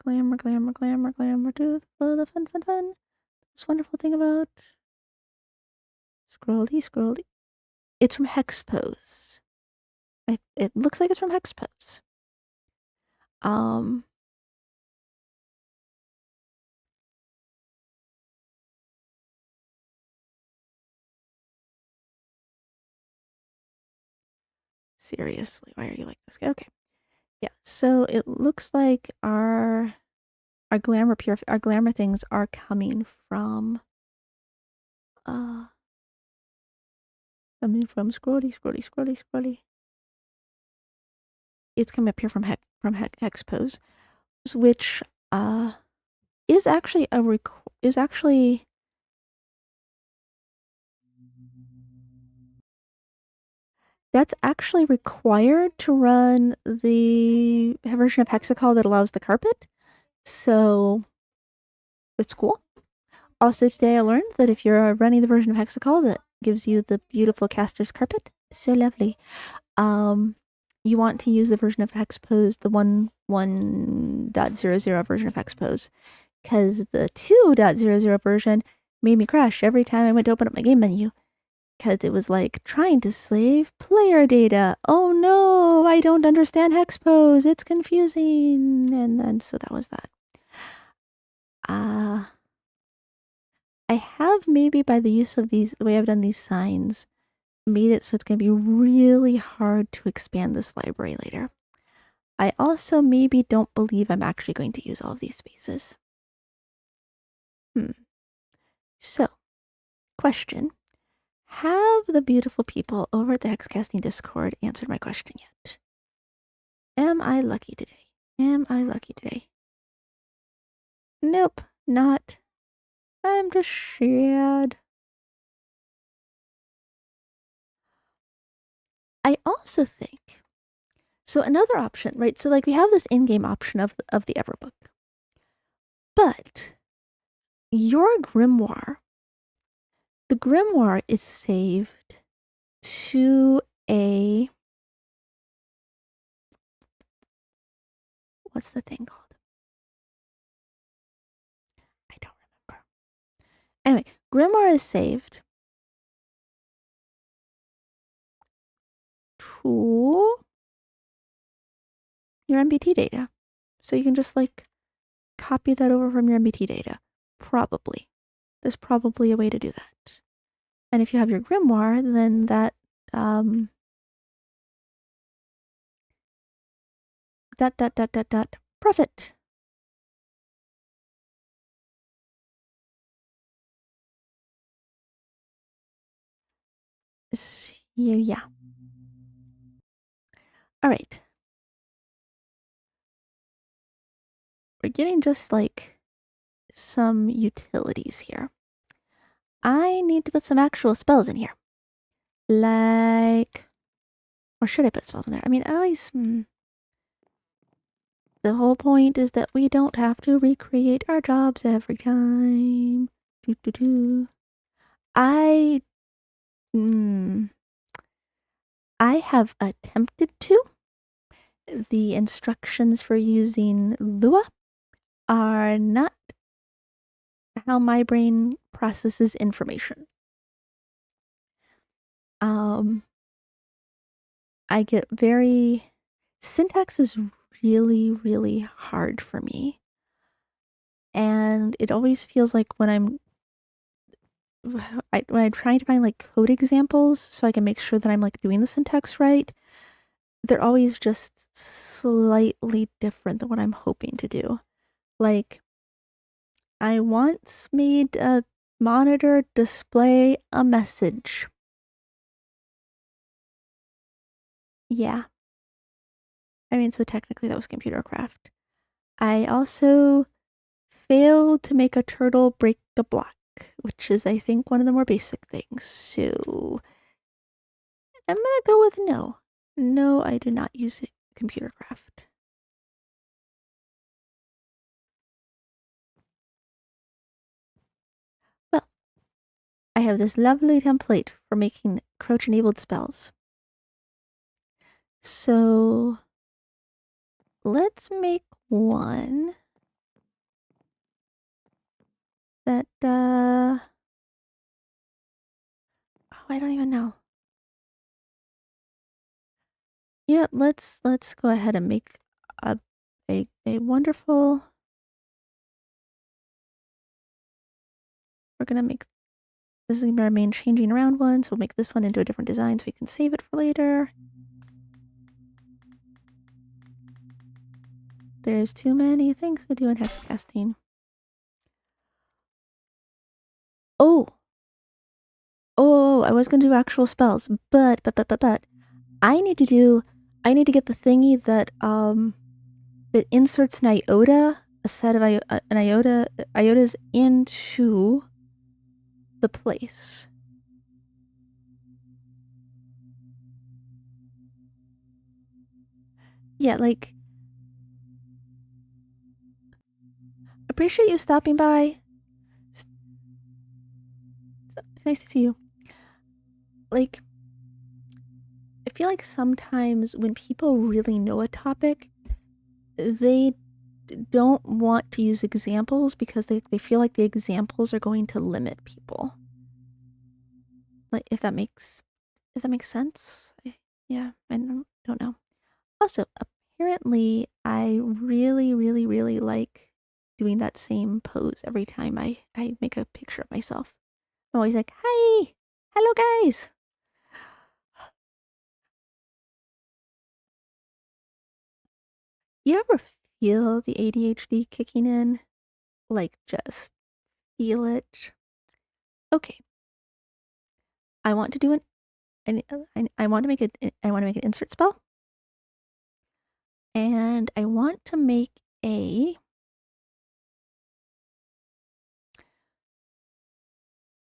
Glamour, glamour, glamour, glamour, do the fun, fun, fun. This wonderful thing about... Scrolly, scrolly. It's from Hex Pose. It looks like it's from Hex Pose. Seriously, why are you like this? Okay. Yeah, so it looks like our glamour things are coming from scrolly, scrolly, scrolly, scrolly. It's coming up here from Hex Pose, which is actually that's actually required to run the version of Hexical that allows the carpet. So it's cool. Also today I learned that if you're running the version of Hexical that gives you the beautiful caster's carpet, so lovely, you want to use the version of Hexpose, the 1.1.00 version of Hexpose, because the 2.00 version made me crash every time I went to open up my game menu, because it was like trying to save player data. Oh no, I don't understand Hexpose, it's confusing. And then so that was that. I have maybe by the use of the way I've done these signs, made it so it's going to be really hard to expand this library later. I also maybe don't believe I'm actually going to use all of these spaces. So, question. Have the beautiful people over at the Hex Casting Discord answered my question yet? Am I lucky today? Am I lucky today? Nope, not. I'm just sad. I also think... So another option, right? So like we have this in-game option of the Everbook. But your grimoire, the grimoire is saved to a... What's the thing called? I don't remember. Anyway, grimoire is saved to your MBT data. So you can just like copy that over from your MBT data. Probably. There's probably a way to do that. And if you have your grimoire, then that profit. Yeah. All right. we're getting just like some utilities here. I need to put some actual spells in here. Like, or should I put spells in there? I mean, I always, the whole point is that we don't have to recreate our jobs every time. I have attempted to. The instructions for using Lua are not how my brain processes information. I get very... Syntax is really, really hard for me. And it always feels like when I'm trying to find like code examples so I can make sure that I'm like doing the syntax right, they're always just slightly different than what I'm hoping to do. Like, I once made a monitor display a message. Yeah. I mean, so technically that was computer craft. I also failed to make a turtle break a block, which is, I think, one of the more basic things. So I'm gonna go with no. No, I do not use computer craft. Well, I have this lovely template for making crouch-enabled spells. So let's make one that, oh, I don't even know. Yeah, let's go ahead and make a wonderful... We're gonna make... This is gonna be our main changing around one, so we'll make this one into a different design so we can save it for later. There's too many things to do in hex casting. Oh, I was gonna do actual spells, but I need to get the thingy that that inserts an iota, a set of iotas into the place. Yeah, like, appreciate you stopping by. It's nice to see you. Like, I feel like sometimes when people really know a topic, they don't want to use examples because they feel like the examples are going to limit people. Like, if that makes sense. Yeah, I don't know. Also, apparently, I really, really, really like doing that same pose every time I make a picture of myself. I'm always like, hi, hello guys. You ever feel the ADHD kicking in? Like, just feel it. Okay. I want to do I want to make an insert spell. And I want to make a...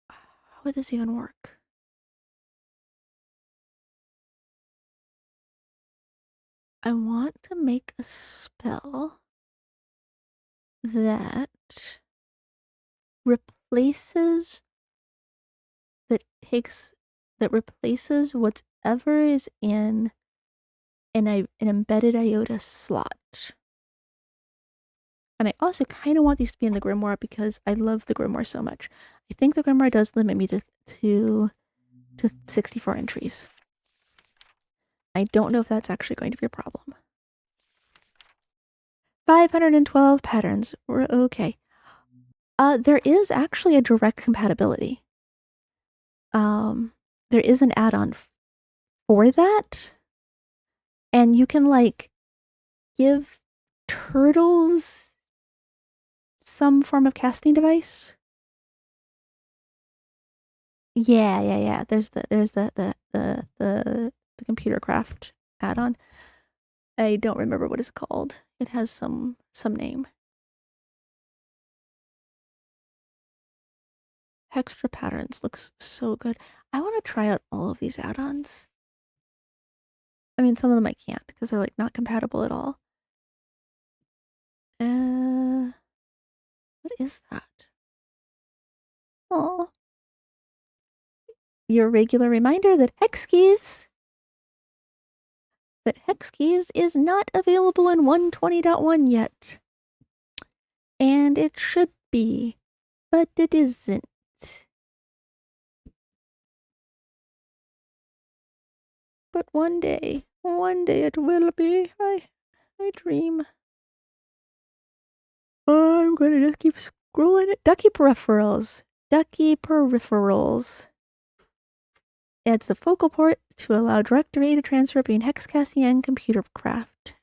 How would this even work? I want to make a spell that replaces whatever is in an embedded iota slot. And I also kind of want these to be in the Grimoire because I love the Grimoire so much. I think the Grimoire does limit me to 64 entries. I don't know if that's actually going to be a problem. 512 patterns. We're okay. There is actually a direct compatibility. There is an add-on for that. And you can, like, give turtles some form of casting device. Yeah. There's the computer craft add-on. I don't remember what it's called. It has some name. Hextra patterns looks so good. I want to try out all of these add-ons. I mean, some of them I can't because they're like not compatible at all. What is that? Oh, your regular reminder that Hex Keys is not available in 120.1 yet. And it should be, but it isn't. But one day it will be. I dream. I'm gonna just keep scrolling it. Ducky peripherals. Adds the focal port to allow direct data transfer between hex casting and computer craft.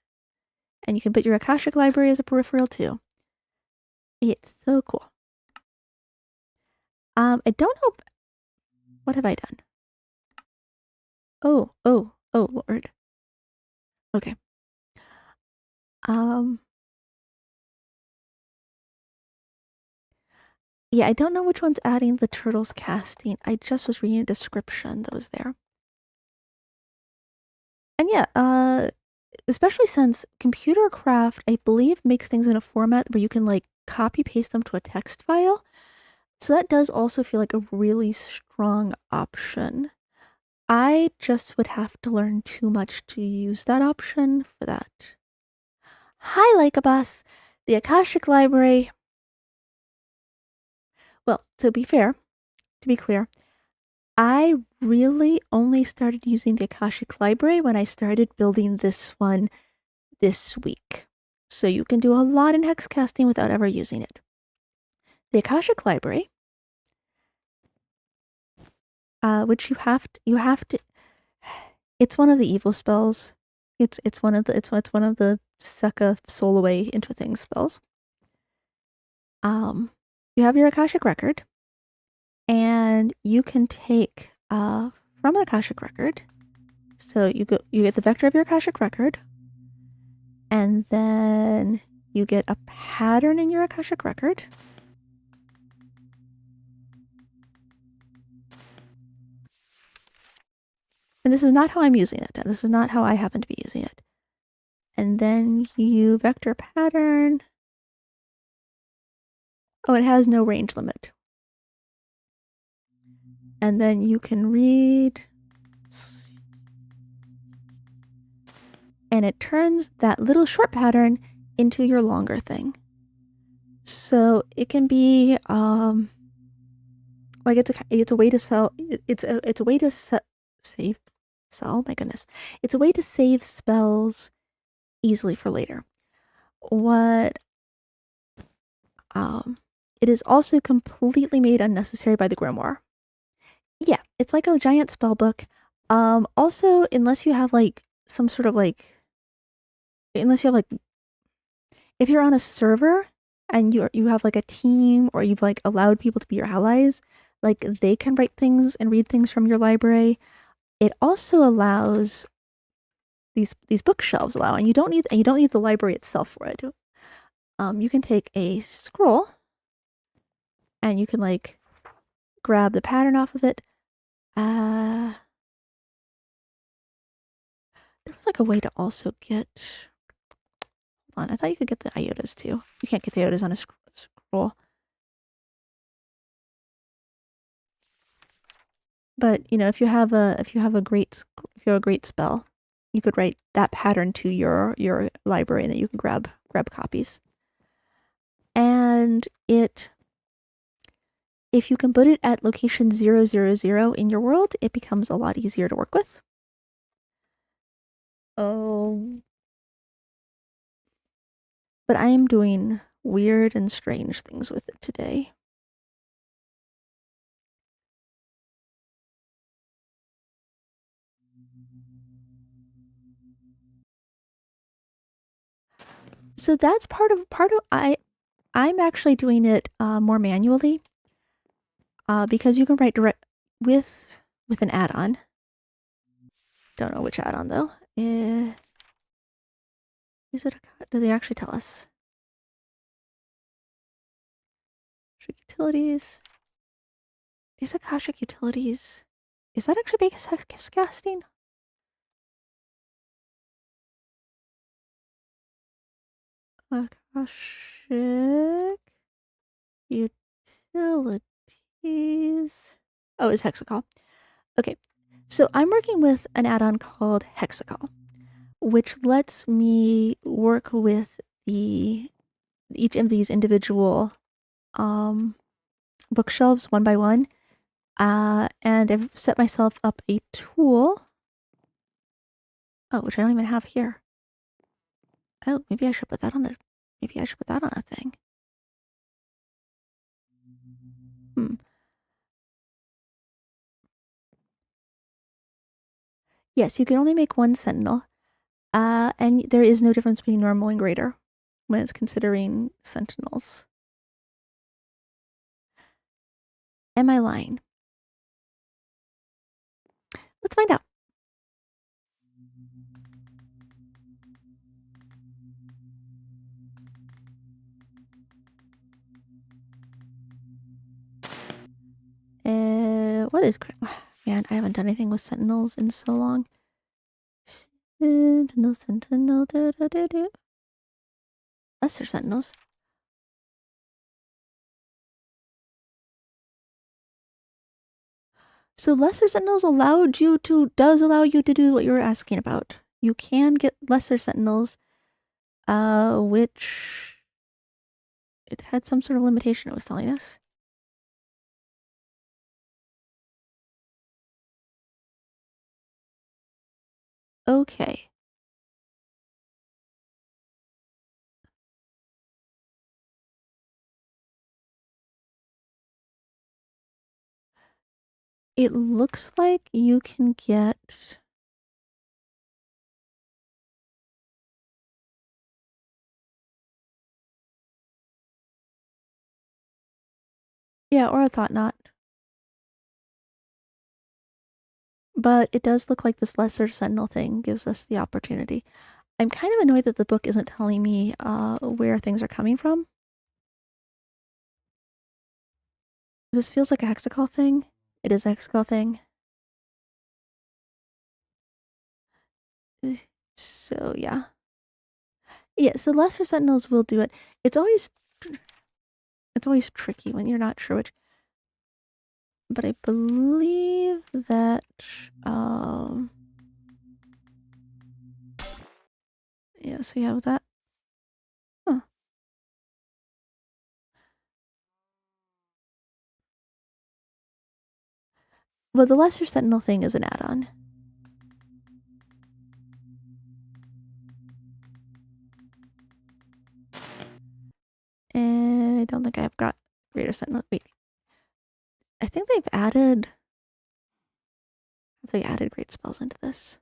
And you can put your Akashic library as a peripheral too. It's so cool. I don't know. What have I done? Oh, Lord. Okay. Yeah, I don't know which one's adding the turtles casting. I just was reading a description that was there. And yeah, especially since computer craft, I believe, makes things in a format where you can like copy paste them to a text file. So that does also feel like a really strong option. I just would have to learn too much to use that option for that. Hi, Lycabas! The Akashic Library. Well, to be clear, I really only started using the Akashic Library when I started building this one this week. So you can do a lot in hex casting without ever using it. The Akashic Library, which you have to. It's one of the evil spells. It's one of the suck a soul away into things spells. You have your Akashic record, and you can take from an Akashic record. So you get the vector of your Akashic record, and then you get a pattern in your Akashic record. And this is not how I'm using it. This is not how I happen to be using it. And then you vector pattern. Oh, it has no range limit. And then you can read. And it turns that little short pattern into your longer thing. So it can be like it's a way to sell. It's a way to sell. My goodness, it's a way to save spells easily for later. What it is also completely made unnecessary by the Grimoire. Yeah, it's like a giant spell book. Also, unless you have like some sort of like, if you're on a server and you have like a team or you've like allowed people to be your allies, like they can write things and read things from your library. It also allows these bookshelves allow, and you don't need the library itself for it. You can take a scroll and you can like grab the pattern off of it. There was like a way to also get. Hold on, I thought you could get the iotas too. You can't get the iotas on a scroll. But you know, if you have a great spell, you could write that pattern to your library, and then you can grab copies. And if you can put it at location 000 in your world, it becomes a lot easier to work with. Oh. But I am doing weird and strange things with it today. So that's part of I'm actually doing it more manually because you can write direct with an add-on. Don't know which add-on though. Is it do they actually tell us? Utilities. Is Akashic Utilities... Is that actually base Hex Casting? Akashic Utilities... Oh, it's Hexical. Okay, so I'm working with an add-on called Hexical, which lets me work with each of these individual bookshelves one by one. And I've set myself up a tool. Oh, which I don't even have here. Oh, maybe I should put that on a. Maybe I should put that on a thing. Yes, you can only make one sentinel. And there is no difference between normal and greater when it's considering sentinels. Am I lying? Let's find out. What is... Man, I haven't done anything with sentinels in so long. Sentinel, lesser sentinels. So lesser sentinels does allow you to do what you were asking about. You can get lesser sentinels, which it had some sort of limitation it was telling us. Okay. It looks like you can get... Yeah, or I thought not. But it does look like this lesser sentinel thing gives us the opportunity. I'm kind of annoyed that the book isn't telling me where things are coming from. This feels like a Hexical thing. It is a Hexical thing. So, yeah. Yeah, so lesser sentinels will do it. It's always tricky when you're not sure which. But I believe that yeah, so you have that. Huh. Well, the lesser sentinel thing is an add-on. And I don't think I've got greater sentinel. Wait. I think they've added... Have they added great spells into this?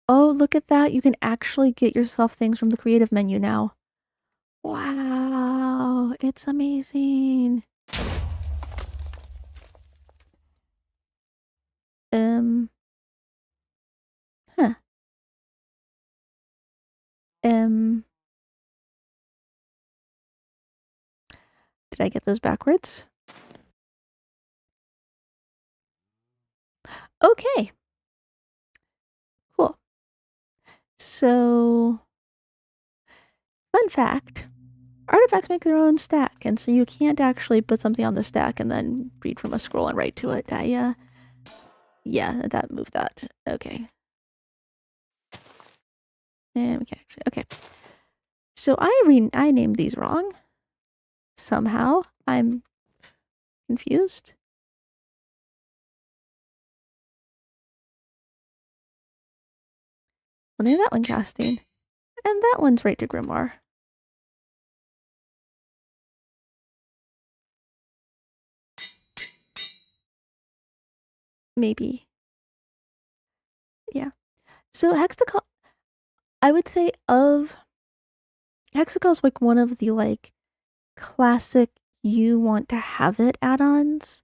Oh, look at that. You can actually get yourself things from the creative menu now. Wow, it's amazing. Huh. Did I get those backwards? Okay. Cool. So, fun fact, artifacts make their own stack, and so you can't actually put something on the stack and then read from a scroll and write to it. Yeah, that moved that. Okay. And we can actually, okay. So I named these wrong. Somehow. I'm confused. Well, name that one casting. And that one's right to Grimoire. Maybe. Yeah. So Hexical, I would say Hexical's like one of the like classic you want to have it add-ons.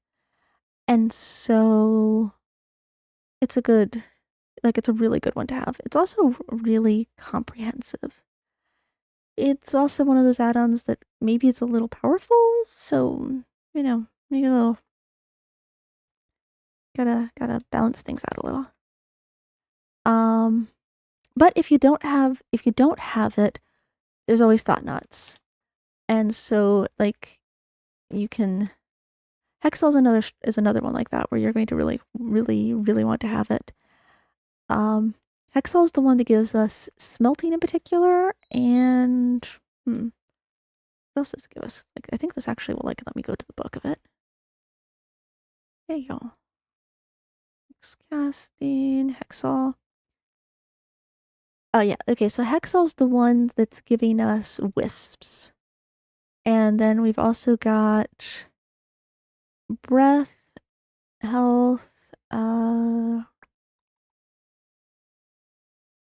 And so it's a really good one to have. It's also really comprehensive. It's also one of those add-ons that maybe it's a little powerful, so you know, make a little, gotta balance things out a little. But if you don't have it, there's always thought knots. And so like you can Hexel is another one like that where you're going to really, really, really want to have it. Hexel is the one that gives us smelting in particular, and what else does it give us? Like I think this actually will let me go to the book of it. There you go. Hex Casting, Hexel. Oh yeah, okay, so Hexel's the one that's giving us wisps. And then we've also got breath, health,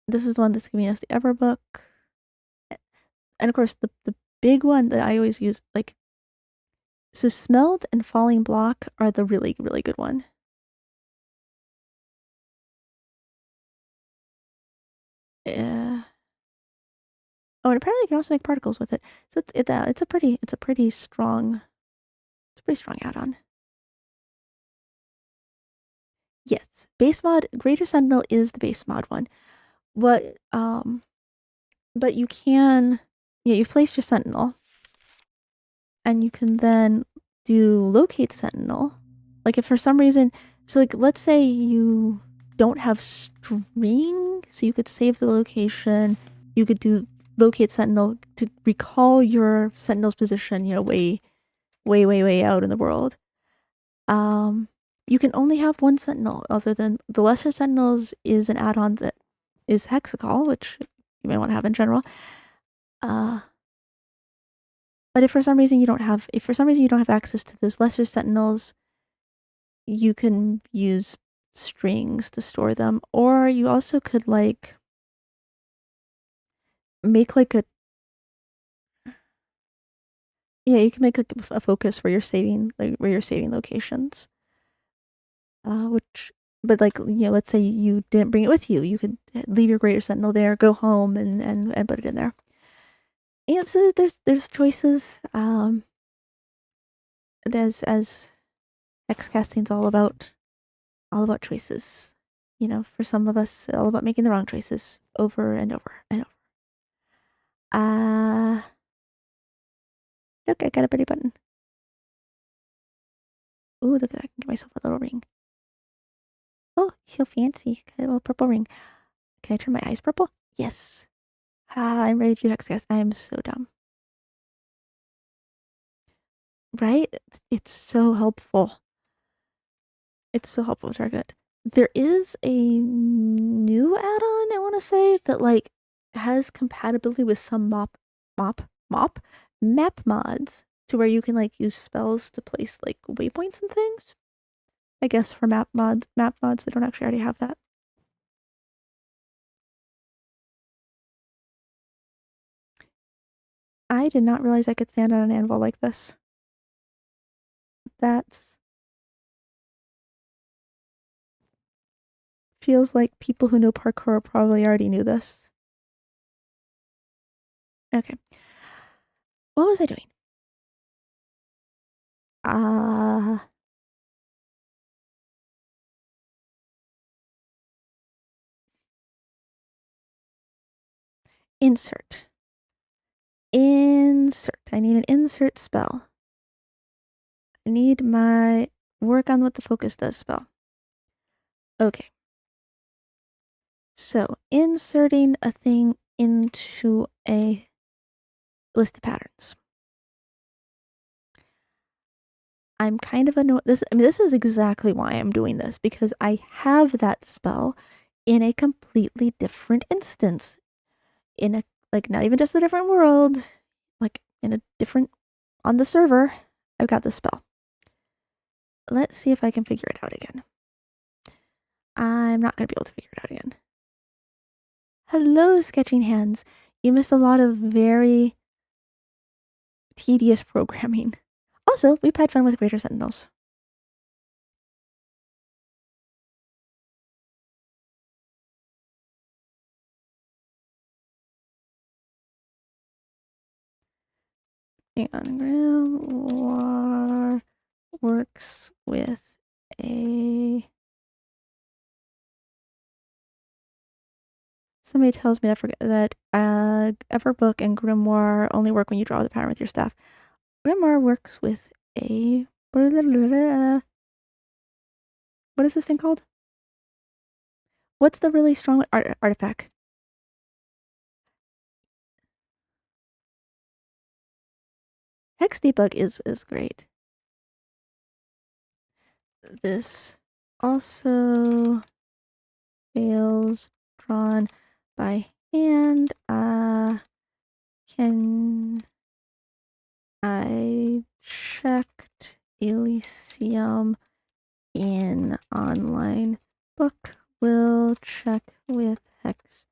this is the one that's giving us the Everbook. And of course the big one that I always use, like, so Smelt and Falling Block are the really, really good one. Yeah. Oh, and apparently you can also make particles with it. So it's a pretty strong add-on. Yes, base mod Greater Sentinel is the base mod one. But you can, yeah, you place your Sentinel, and you can then do Locate Sentinel. Like if for some reason, so like let's say you don't have string, so you could save the location. You could do Locate Sentinel to recall your Sentinel's position, way, way, way, way out in the world. You can only have one Sentinel, other than the Lesser Sentinels is an add-on that is Hexical, which you may want to have in general. But if for some reason you don't have access to those Lesser Sentinels, you can use strings to store them, or you also could like make like a you can make like a focus where you're saving locations. Which, but like let's say you didn't bring it with you, you could leave your Greater Sentinel there, go home, and put it in there. And so there's choices. As Hex casting's all about choices. For some of us, all about making the wrong choices over and over and over. Look, I got a pretty button. Ooh, look at that. I can get myself a little ring. Oh, so fancy. Got a little purple ring. Can I turn my eyes purple? Yes. I'm ready to do Hex cast. I am so dumb. Right? It's so helpful. It's so helpful with Target. There is a new add-on, I want to say, that like has compatibility with some map mods, to where you can like use spells to place like waypoints and things. I guess for map mods they don't actually already have that. I did not realize I could stand on an anvil like this. That's feels like people who know parkour probably already knew this. Okay. What was I doing? Insert. I need an insert spell. I need my work on what the focus does spell. Okay. So, inserting a thing into a list of patterns. I'm kind of annoyed. This is exactly why I'm doing this, because I have that spell in a completely different instance. In a, like, not even just a different world, like, in a different, on the server, I've got this spell. Let's see if I can figure it out again. I'm not going to be able to figure it out again. Hello, Sketching Hands. You missed a lot of very tedious programming. Also, we've had fun with Greater Sentinels. Hang on, Grimoire. works with a... Somebody tells me that Everbook and Grimoire only work when you draw the pattern with your staff. Grimoire works with a... What is this thing called? What's the really strong artifact? Hex debug is great. This also fails drawn by hand. Can I checked Elysium in online book? Will check with Hex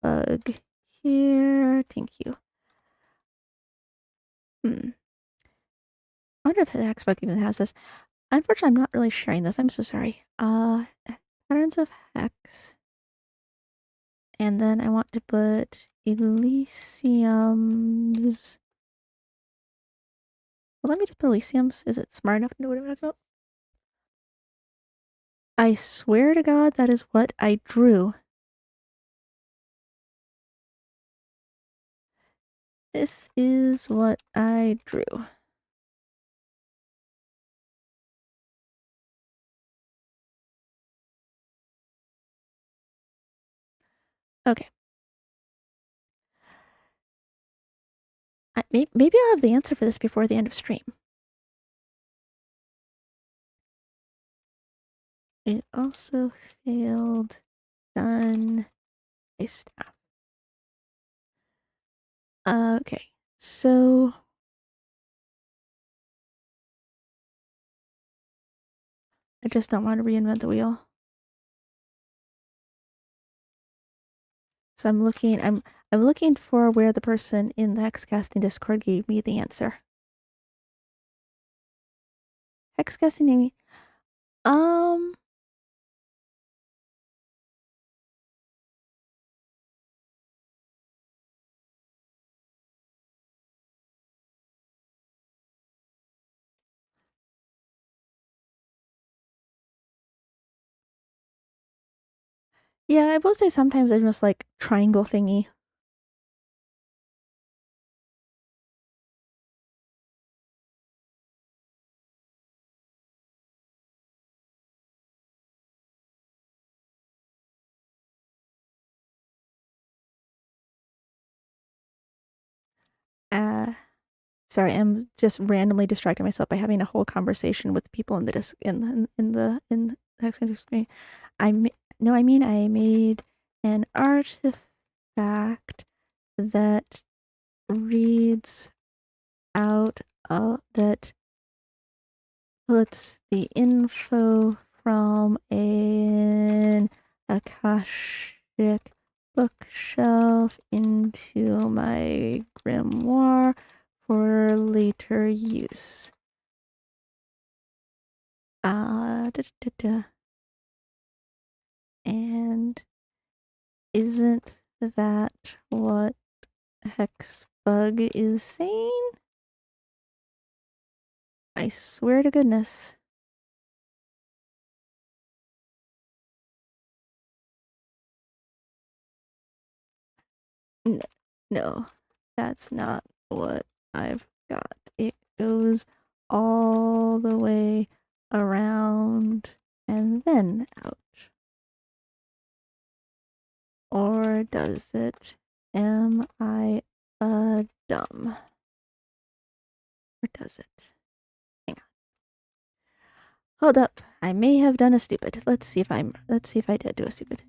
bug here. Thank you. I wonder if the Hex bug even has this. Unfortunately, I'm not really sharing this. I'm so sorry. Patterns of Hex. And then I want to put Elysium's. Well, let me just put Elysium's. Is it smart enough to know what I'm talking about? I swear to God, that is what I drew. This is what I drew. Okay. Maybe I'll have the answer for this before the end of stream. It also failed done a staff. Okay, so I just don't want to reinvent the wheel. So I'm looking for where the person in the Hex Casting Discord gave me the answer. Hex Casting Amy. Yeah, I will say sometimes I'm just like triangle thingy. Sorry, I'm just randomly distracting myself by having a whole conversation with people in the Hex screen. I made an artifact that reads out that puts the info from an Akashic bookshelf into my grimoire for later use. And isn't that what Hexbug is saying? I swear to goodness. No, that's not what I've got. It goes all the way around and then out. Or does it? Am I dumb? Or does it? Hang on. Hold up. I may have done a stupid. Let's see if I did do a stupid.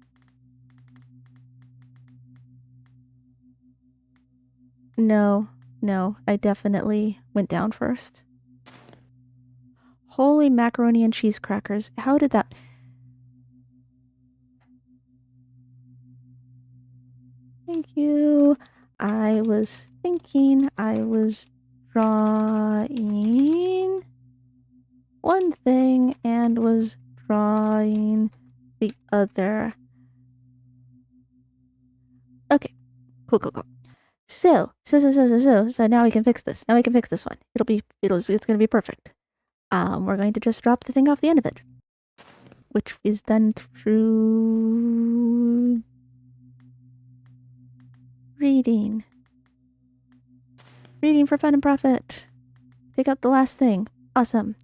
No, I definitely went down first. Holy macaroni and cheese crackers. How did that... Thank you. I was thinking I was drawing one thing and was drawing the other. Okay. Cool. So now we can fix this. Now we can fix this one. It's gonna be perfect. we're going to just drop the thing off the end of it, which is done through reading. Reading for fun and profit. Take out the last thing. Awesome.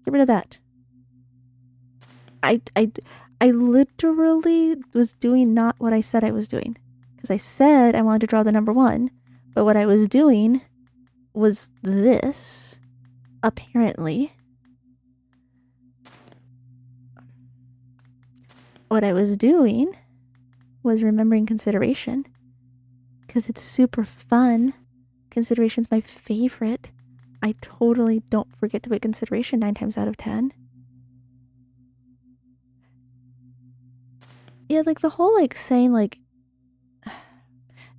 Get rid of that. I literally was doing not what I said I was doing. Because I said I wanted to draw the number 1, but what I was doing was this, apparently. What I was doing was remembering consideration. Because it's super fun. Consideration's my favorite. I totally don't forget to put consideration 9 times out of 10. Yeah, like the whole like saying like,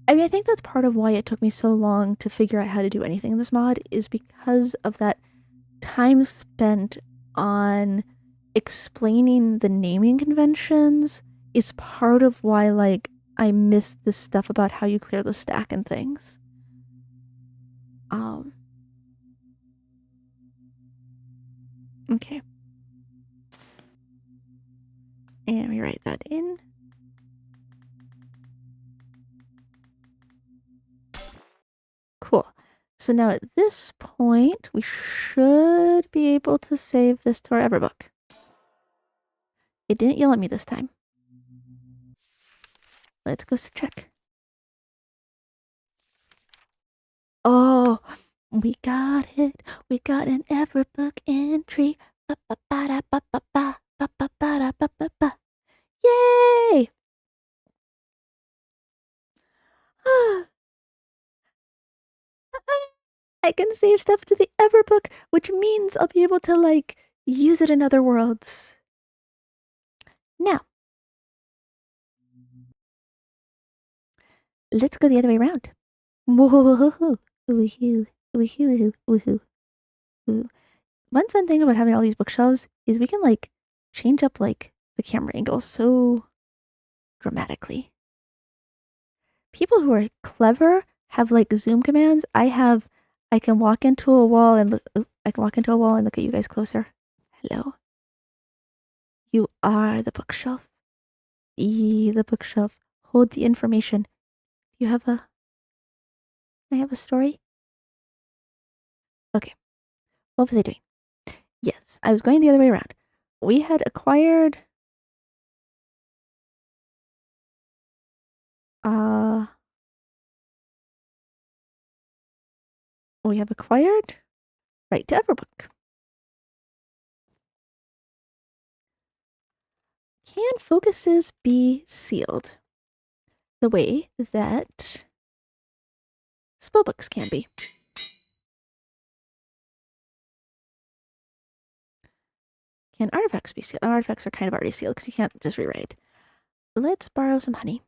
I mean, I think that's part of why it took me so long to figure out how to do anything in this mod, is because of that time spent on explaining the naming conventions is part of why like I missed this stuff about how you clear the stack and things. Okay. And we write that in. Cool. So now at this point, we should be able to save this to our Everbook. It didn't yell at me this time. Let's go check. Oh, we got it. We got an Everbook entry. Yay! I can save stuff to the Everbook, which means I'll be able to, like, use it in other worlds. Now, let's go the other way around. Woohoo! Woohoo! Woohoo! Woohoo! One fun thing about having all these bookshelves is we can, like, change up, like, the camera angle so dramatically. People who are clever have, like, zoom commands. I can walk into a wall and look. I can walk into a wall and look at you guys closer. Hello. You are the bookshelf. Be the bookshelf. Hold the information. Do you have a... I have a story? Okay. What was I doing? Yes, I was going the other way around. We had acquired... We have acquired... Right to Everbook. Can focuses be sealed? The way that spellbooks can be. Can artifacts be sealed? Artifacts are kind of already sealed because you can't just rewrite. Let's borrow some honey.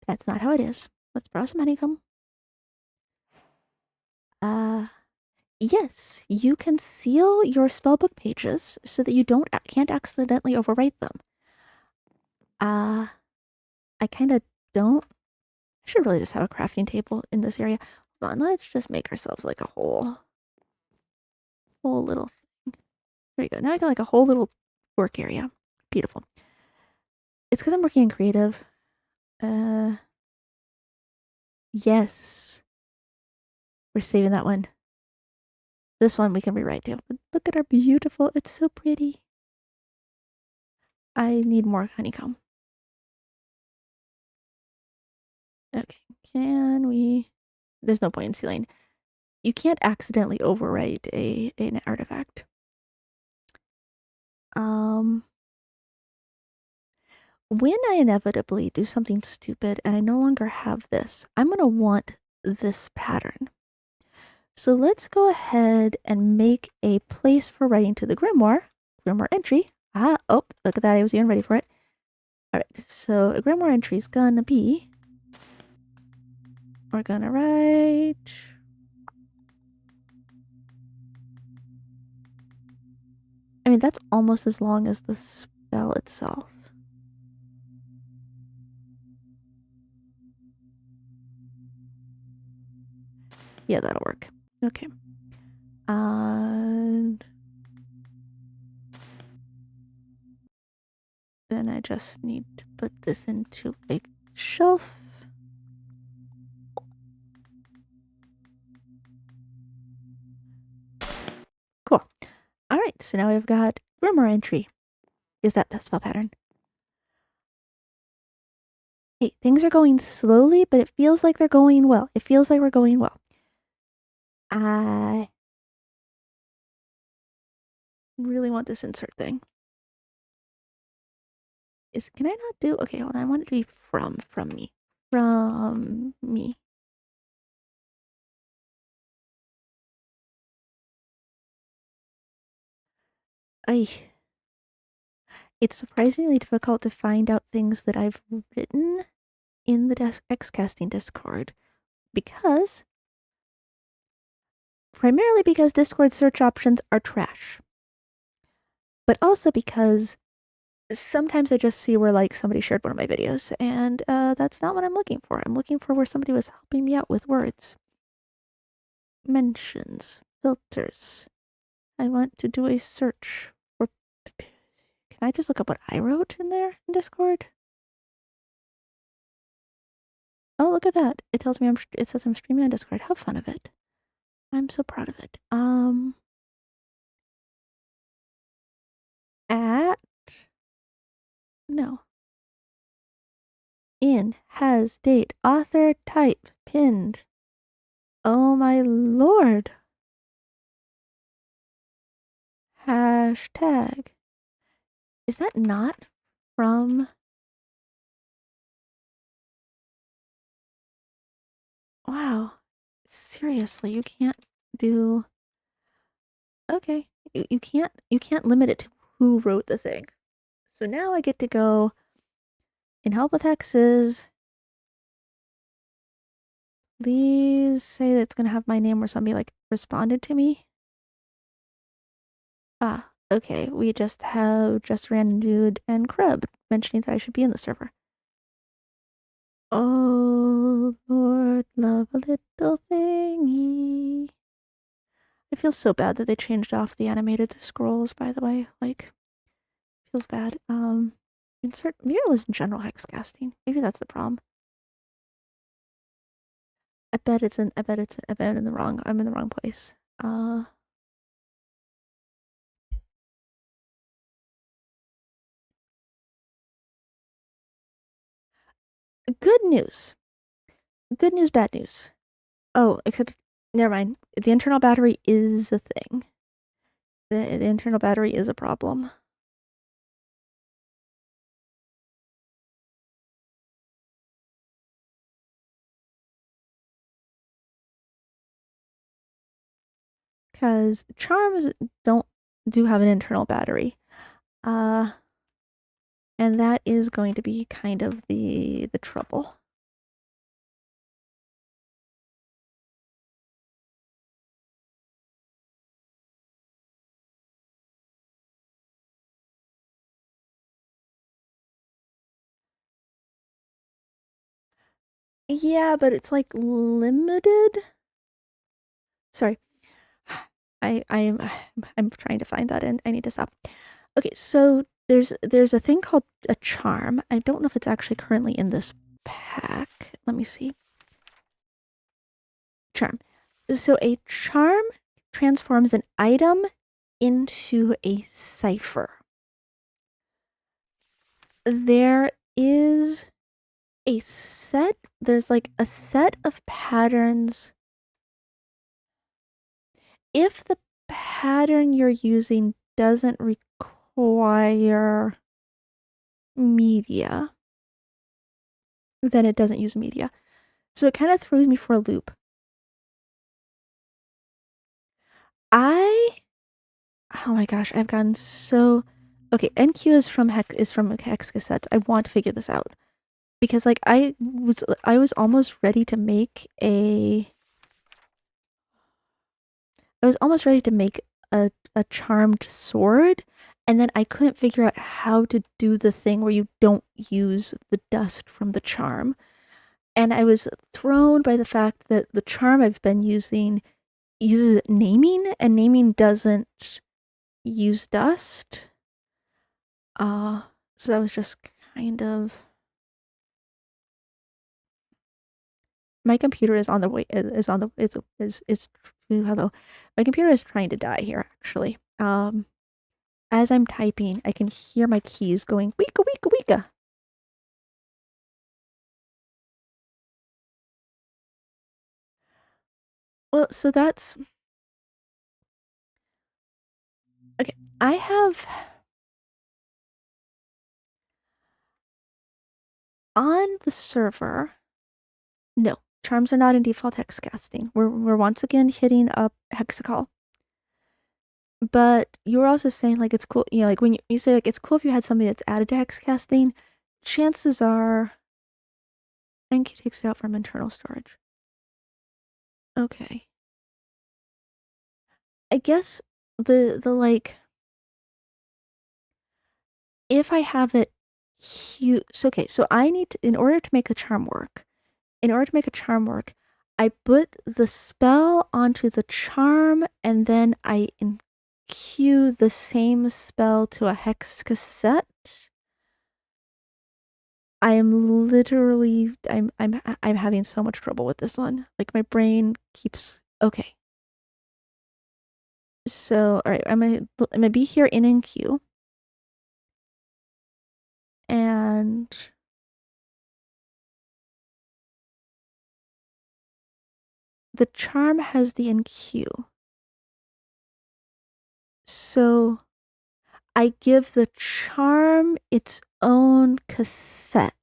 That's not how it is. Let's borrow some honeycomb. Yes, you can seal your spellbook pages so that you can't accidentally overwrite them. I kind of don't. I should really just have a crafting table in this area. Hold on, let's just make ourselves like a whole little thing. There you go. Now I got like a whole little work area. Beautiful. It's because I'm working in creative. Yes. We're saving that one. This one we can rewrite too. But look at our beautiful, it's so pretty. I need more honeycomb. Okay, can we... There's no point in sealing. You can't accidentally overwrite an artifact. When I inevitably do something stupid and I no longer have this, I'm going to want this pattern. So let's go ahead and make a place for writing to the Grimoire entry. Oh, look at that, I was even ready for it. Alright, so a Grimoire entry is gonna be... We're gonna write... I mean, that's almost as long as the spell itself. Yeah, that'll work. Okay. And then I just need to put this into a shelf. Cool. All right, so now we've got Grimoire entry. Is that spell pattern? Hey, things are going slowly, but it feels like they're going well. It feels like we're going well. I really want this insert thing. Can I not do? Okay, hold on. I want it to be from me. From me. It's surprisingly difficult to find out things that I've written in the Hex Casting Discord primarily because Discord search options are trash, but also because sometimes I just see where like somebody shared one of my videos, and that's not what I'm looking for. I'm looking for where somebody was helping me out with words, mentions, filters. I want to do a search for. Can I just look up what I wrote in there in Discord? Oh, look at that! It tells me it says I'm streaming on Discord. Have fun of it. I'm so proud of it. At no. In, has, date, author, type, pinned. Oh my lord. Hashtag. Is that not from? Wow. Seriously, you can't do. Okay. You can't limit it to who wrote the thing. So now I get to go in help with hexes. Please say that it's gonna have my name where somebody like responded to me. Ah, okay. We just have Just Random Dude and Kreb mentioning that I should be in the server. Oh, Lord, love a little thingy. I feel so bad that they changed off the animated scrolls, by the way. Like, feels bad. Insert, maybe it was general hex casting. Maybe that's the problem. I bet I'm in the wrong place. Good news. Good news, bad news. Oh, except, never mind. The internal battery is a thing. The internal battery is a problem. Because charms do have an internal battery. And that is going to be kind of the trouble. Yeah, but it's like limited. Sorry. I'm trying to find that and I need to stop. Okay, so there's a thing called a charm. I don't know if it's actually currently in this pack. Let me see. Charm. So a charm transforms an item into a cipher. There is there's like a set of patterns. If the pattern you're using doesn't require media, then it doesn't use media. So it kind of throws me for a loop. Oh my gosh, I've gotten so. Okay, NQ is from Hex Cassettes. I want to figure this out because like I was almost ready to make a. I was almost ready to make a charmed sword, and then I couldn't figure out how to do the thing where you don't use the dust from the charm. And I was thrown by the fact that the charm I've been using uses naming, and naming doesn't use dust. So that was just kind of. My computer is on the way. Is on the is hello. My computer is trying to die here. Actually, as I'm typing, I can hear my keys going weeka weeka weeka. Well, so that's okay. I have on the server. No, charms are not in default hex casting. We're once again hitting up Hexical. But you were also saying like it's cool, like when you say like it's cool if you had something that's added to hex casting, chances are NQ takes it out from internal storage. Okay. I guess the like if I have it huge, okay, so I need to, in order to make a charm work, I put the spell onto the charm and then I cue the same spell to a hex cassette. I am literally I'm having so much trouble with this one. Like my brain keeps okay. So all right, I'm gonna be here in NQ. And the charm has the NQ. So I give the charm its own cassette.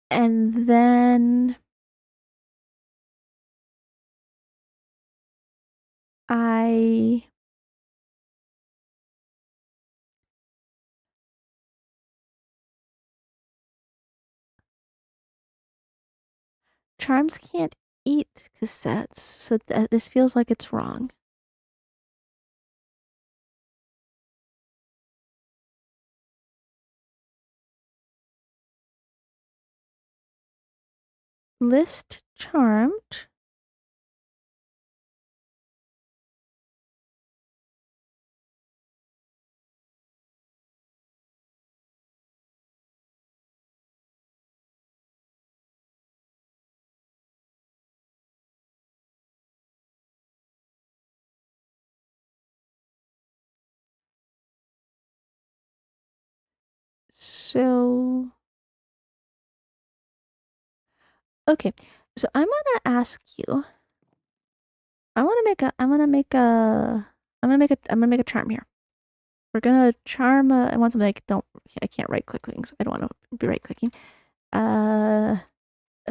And then charms can't eat cassettes, so this feels like it's wrong. List charmed. So okay, so I'm gonna ask you. I'm gonna make a charm here. We're gonna charm. I want something I can't right click things. I don't want to be right clicking. A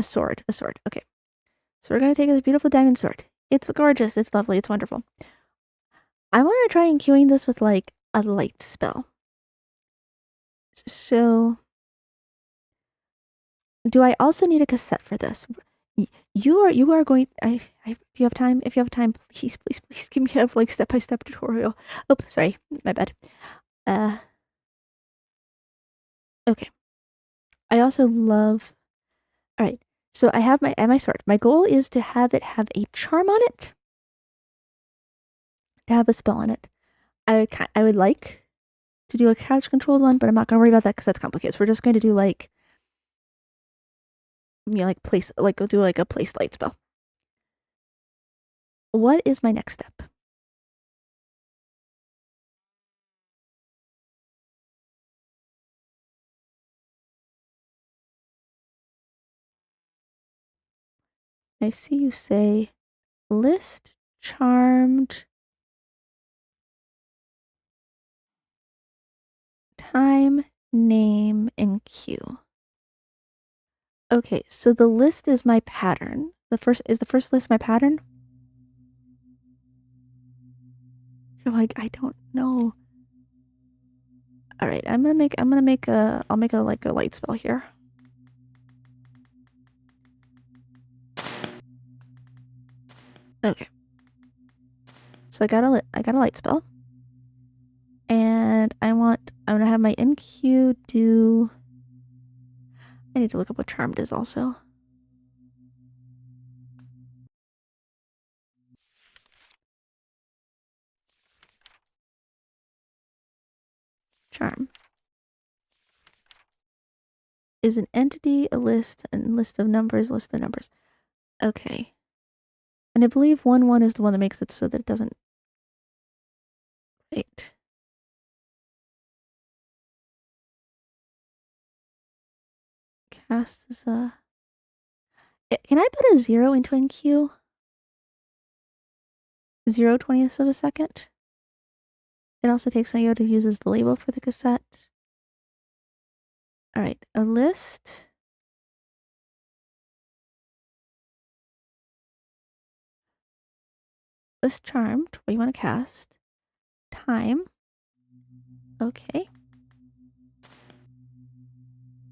sword. Okay. So we're gonna take this beautiful diamond sword. It's gorgeous. It's lovely. It's wonderful. I want to try and queuing this with like a light spell. So, do I also need a cassette for this? You are going. Do you have time? If you have time, please give me a like step-by-step tutorial. Oh, sorry, my bad. Okay. I also love. All right. So I have my sword. My goal is to have it have a charm on it. To have a spell on it. I would like to do a couch controlled one, but I'm not gonna worry about that because that's complicated. So we're just going to do like go do like a place light spell. What is my next step? I see you say list charmed time name and queue. Okay, so the list is my pattern. The first list my pattern? You're like, I don't know. All right, I'll make a like a light spell here. Okay. So I got a light spell. And I'm gonna have my NQ do. I need to look up what charmed is also. charm. Is an entity, a list, and list of numbers, list of numbers. Okay. And I believe 1-1 is the one that makes it so that it doesn't... Wait. Cast is a... Can I put a 0 into NQ? 0/20ths of a second? It also takes IO to use as the label for the cassette. Alright, a list. List charmed. What do you want to cast? Time. Okay.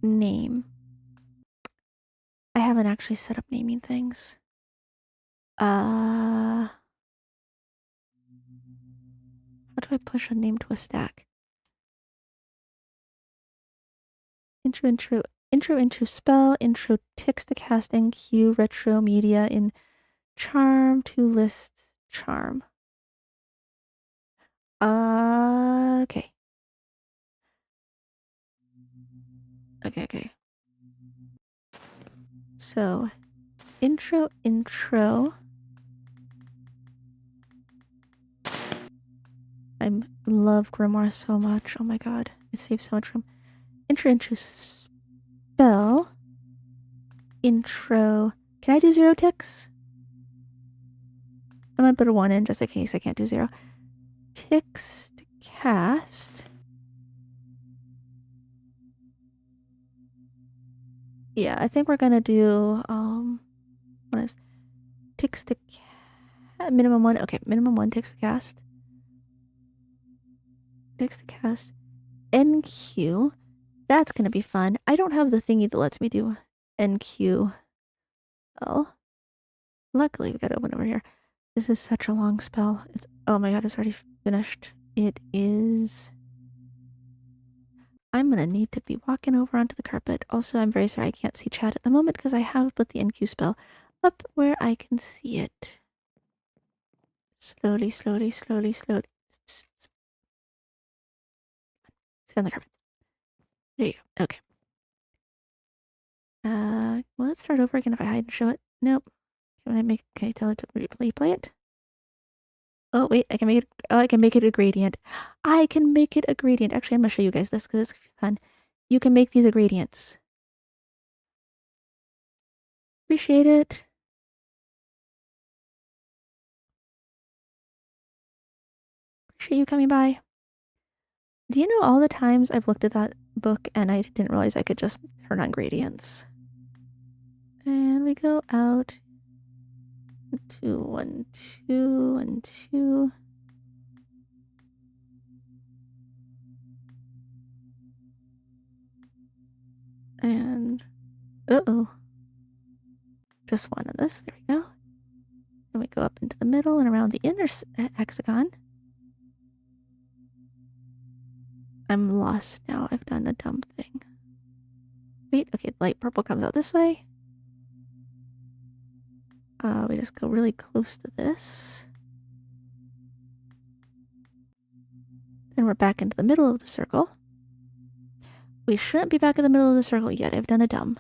Name. I haven't actually set up naming things. How do I push a name to a stack? Intro spell, intro text to casting, queue, retro, media, in charm, to list, charm. Okay. Okay. So, intro. I love Grimoire so much. Oh my god. It saves so much room. Intro spell. Intro. Can I do 0 ticks? I might put a 1 in just in case I can't do 0. Ticks to cast. Yeah, I think we're gonna do, what is ticks to minimum 1. Okay, minimum 1 ticks to cast. Ticks to cast. NQ. That's gonna be fun. I don't have the thingy that lets me do NQ. Oh. Luckily, we got to open over here. This is such a long spell. It's, oh my god, it's already finished. It is... I'm gonna need to be walking over onto the carpet. Also, I'm very sorry I can't see chat at the moment because I have put the NQ spell up where I can see it. Slowly. Sit on the carpet. There you go. Okay. Well, let's start over again if I hide and show it. Nope. Can I tell it to replay it? Oh, wait, I can make it, I can make it a gradient. I can make it a gradient. Actually, I'm gonna show you guys this because it's fun. You can make these a gradients. Appreciate it. Appreciate you coming by. Do you know all the times I've looked at that book and I didn't realize I could just turn on gradients? And we go out. 2, 1, 2, and 2. And just one of this. There we go. And we go up into the middle and around the inner hexagon. I'm lost now. I've done a dumb thing. Wait, okay, light purple comes out this way. We just go really close to this. Then we're back into the middle of the circle. We shouldn't be back in the middle of the circle yet. I've done a dumb.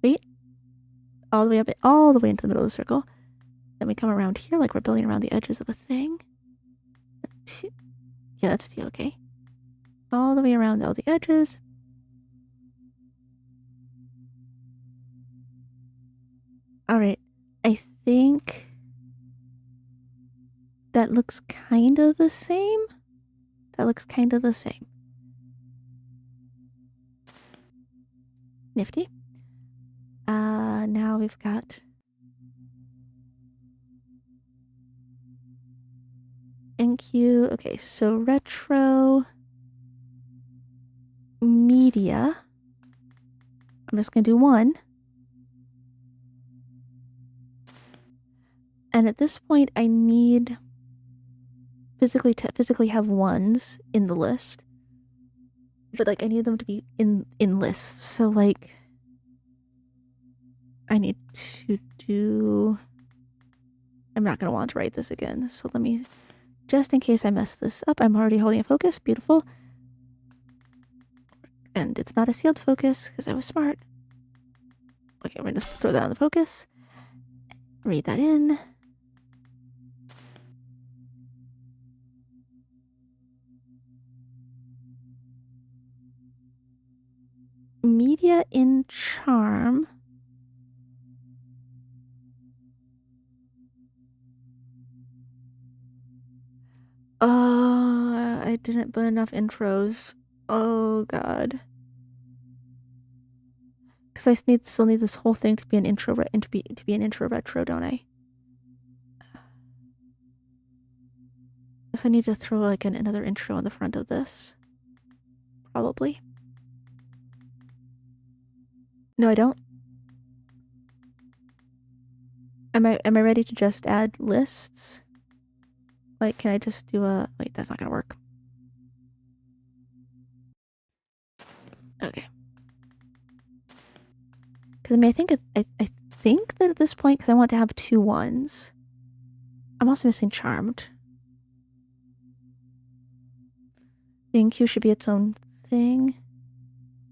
Wait. All the way up, all the way into the middle of the circle. Then we come around here like we're building around the edges of a thing. Yeah, that's the okay. All the way around all the edges. Alright. I think that looks kind of the same. Nifty. Now we've got NQ. Okay, so retro media. I'm just gonna do 1. And at this point, I need physically have 1s in the list. But like I need them to be in lists. So like I need to do... I'm not gonna want to write this again. So let me just in case I mess this up, I'm already holding a focus. Beautiful. And it's not a sealed focus because I was smart. Okay, we're gonna just throw that on the focus. Read that in. Media in charm. I didn't put enough intros. Oh god. Because I still need this whole thing to be an intro to be an intro retro, don't I? So I need to throw like another intro on the front of this. Probably. No, I don't. Am I ready to just add lists? Like, can I just do a... Wait, that's not gonna work. Okay. Because I mean, I think that at this point, because I want to have 2 1s. I'm also missing Charmed. The InQ should be its own thing.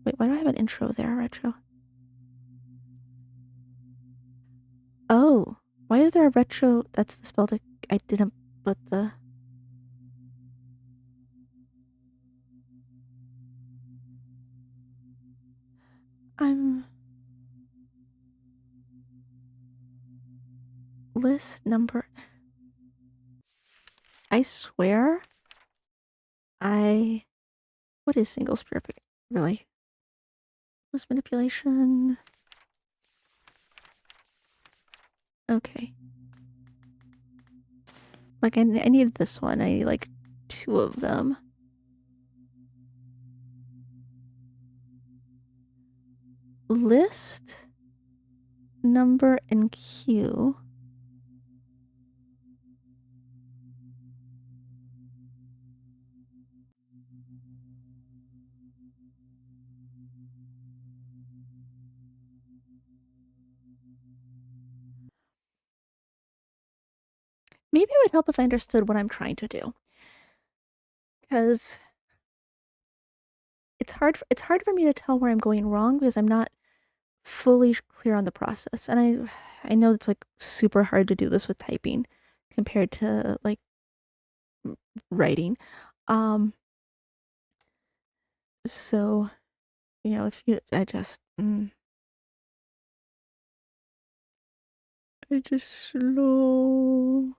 Wait, why do I have an intro there, retro? Oh, why is there a retro? That's the spell that I didn't put the... List number... I swear... What is single spirit? Really? List manipulation... Okay. Like, I need this one. I need, like, 2 of them. List... number and Q. Maybe it would help if I understood what I'm trying to do. Because it's hard for me to tell where I'm going wrong because I'm not fully clear on the process. And I know it's like super hard to do this with typing compared to like writing. So, you know, if you I just slow.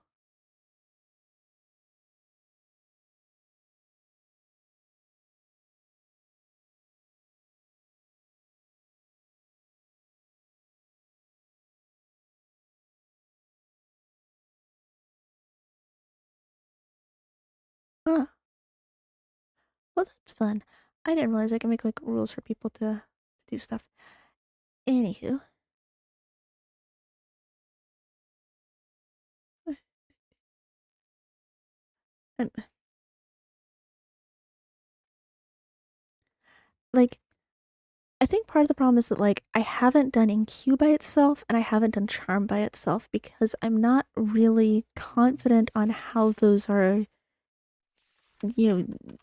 Huh. Well, that's fun. I didn't realize I can make like rules for people to do stuff. Anywho. Um, like, I think part of the problem is that like I haven't done InQ by itself and I haven't done Charm by itself because I'm not really confident on how those are, you know,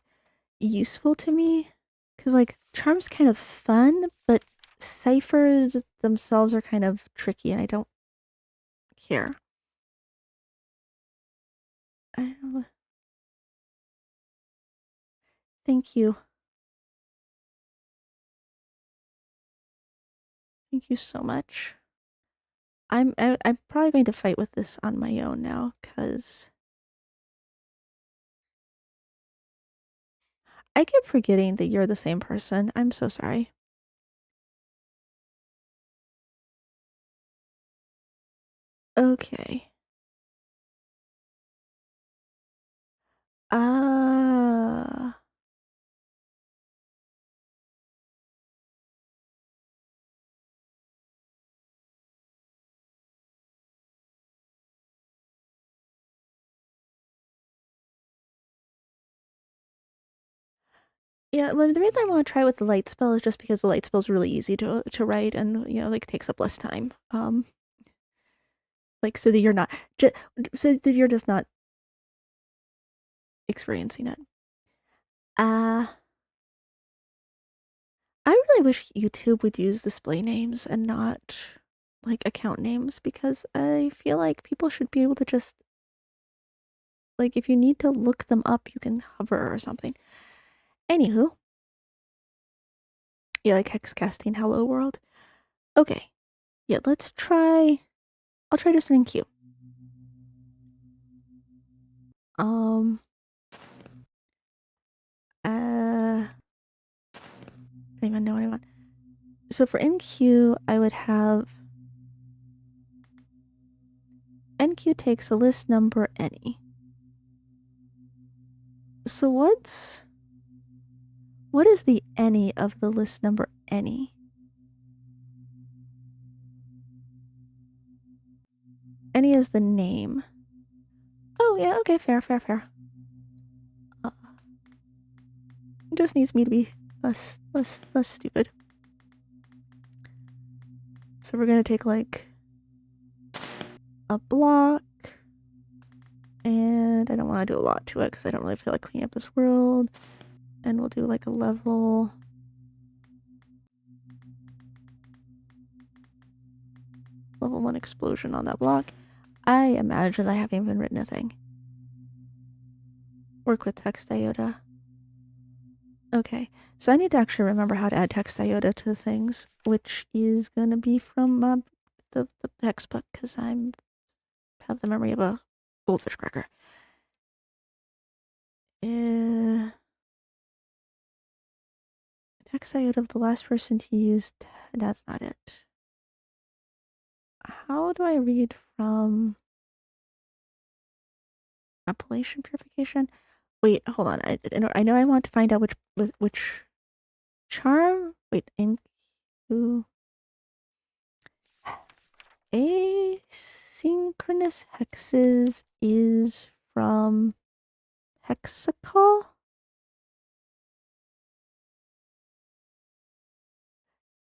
useful to me. Because like Charm's kind of fun, but ciphers themselves are kind of tricky and I don't care. I don't know. Thank you. Thank you so much. I'm probably going to fight with this on my own now because I keep forgetting that you're the same person. I'm so sorry. Okay. Ah. Yeah, well, the reason I want to try with the light spell is just because the light spell is really easy to write and, you know, like takes up less time. Like so that you're not so that you're just not experiencing it. I really wish YouTube would use display names and not like account names, because I feel like people should be able to just, like, if you need to look them up, you can hover or something. Anywho, yeah, like Hex Casting Hello World. Okay, yeah, let's try. I'll try this in queue. I don't even know what I want. So for NQ, I would have NQ takes a list number any. So what is the any of the list number any? Any is the name. Oh yeah, okay, fair. It just needs me to be less stupid. So we're gonna take like a block, and I don't want to do a lot to it because I don't really feel like cleaning up this world. And we'll do like a level 1 explosion on that block. I imagine I haven't even written a thing. Work with text iota. Okay, so I need to actually remember how to add text iota to things, which is gonna be from the textbook, because I have the memory of a goldfish cracker. Text iota of the last person to use. That's not it. How do I read from appellation purification? Wait, hold on. I know I want to find out which charm. Wait, into asynchronous hexes is from Hexical.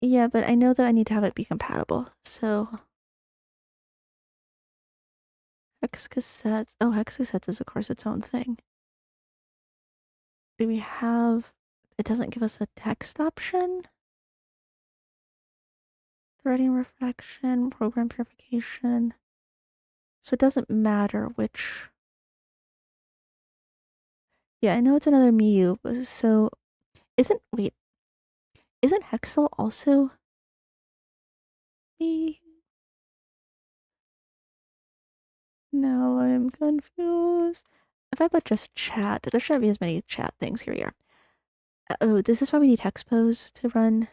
Yeah, but I know that I need to have it be compatible. So hex cassettes. Oh, hex cassettes is of course its own thing. Do we have? It doesn't give us a text option. Threading reflection, program purification. So it doesn't matter which. Yeah, I know it's another Miyu, but so isn't Hexel also me? Now I'm confused. If I put just chat, there shouldn't be as many chat things. Here we are. Oh, this is why we need Hexpose to run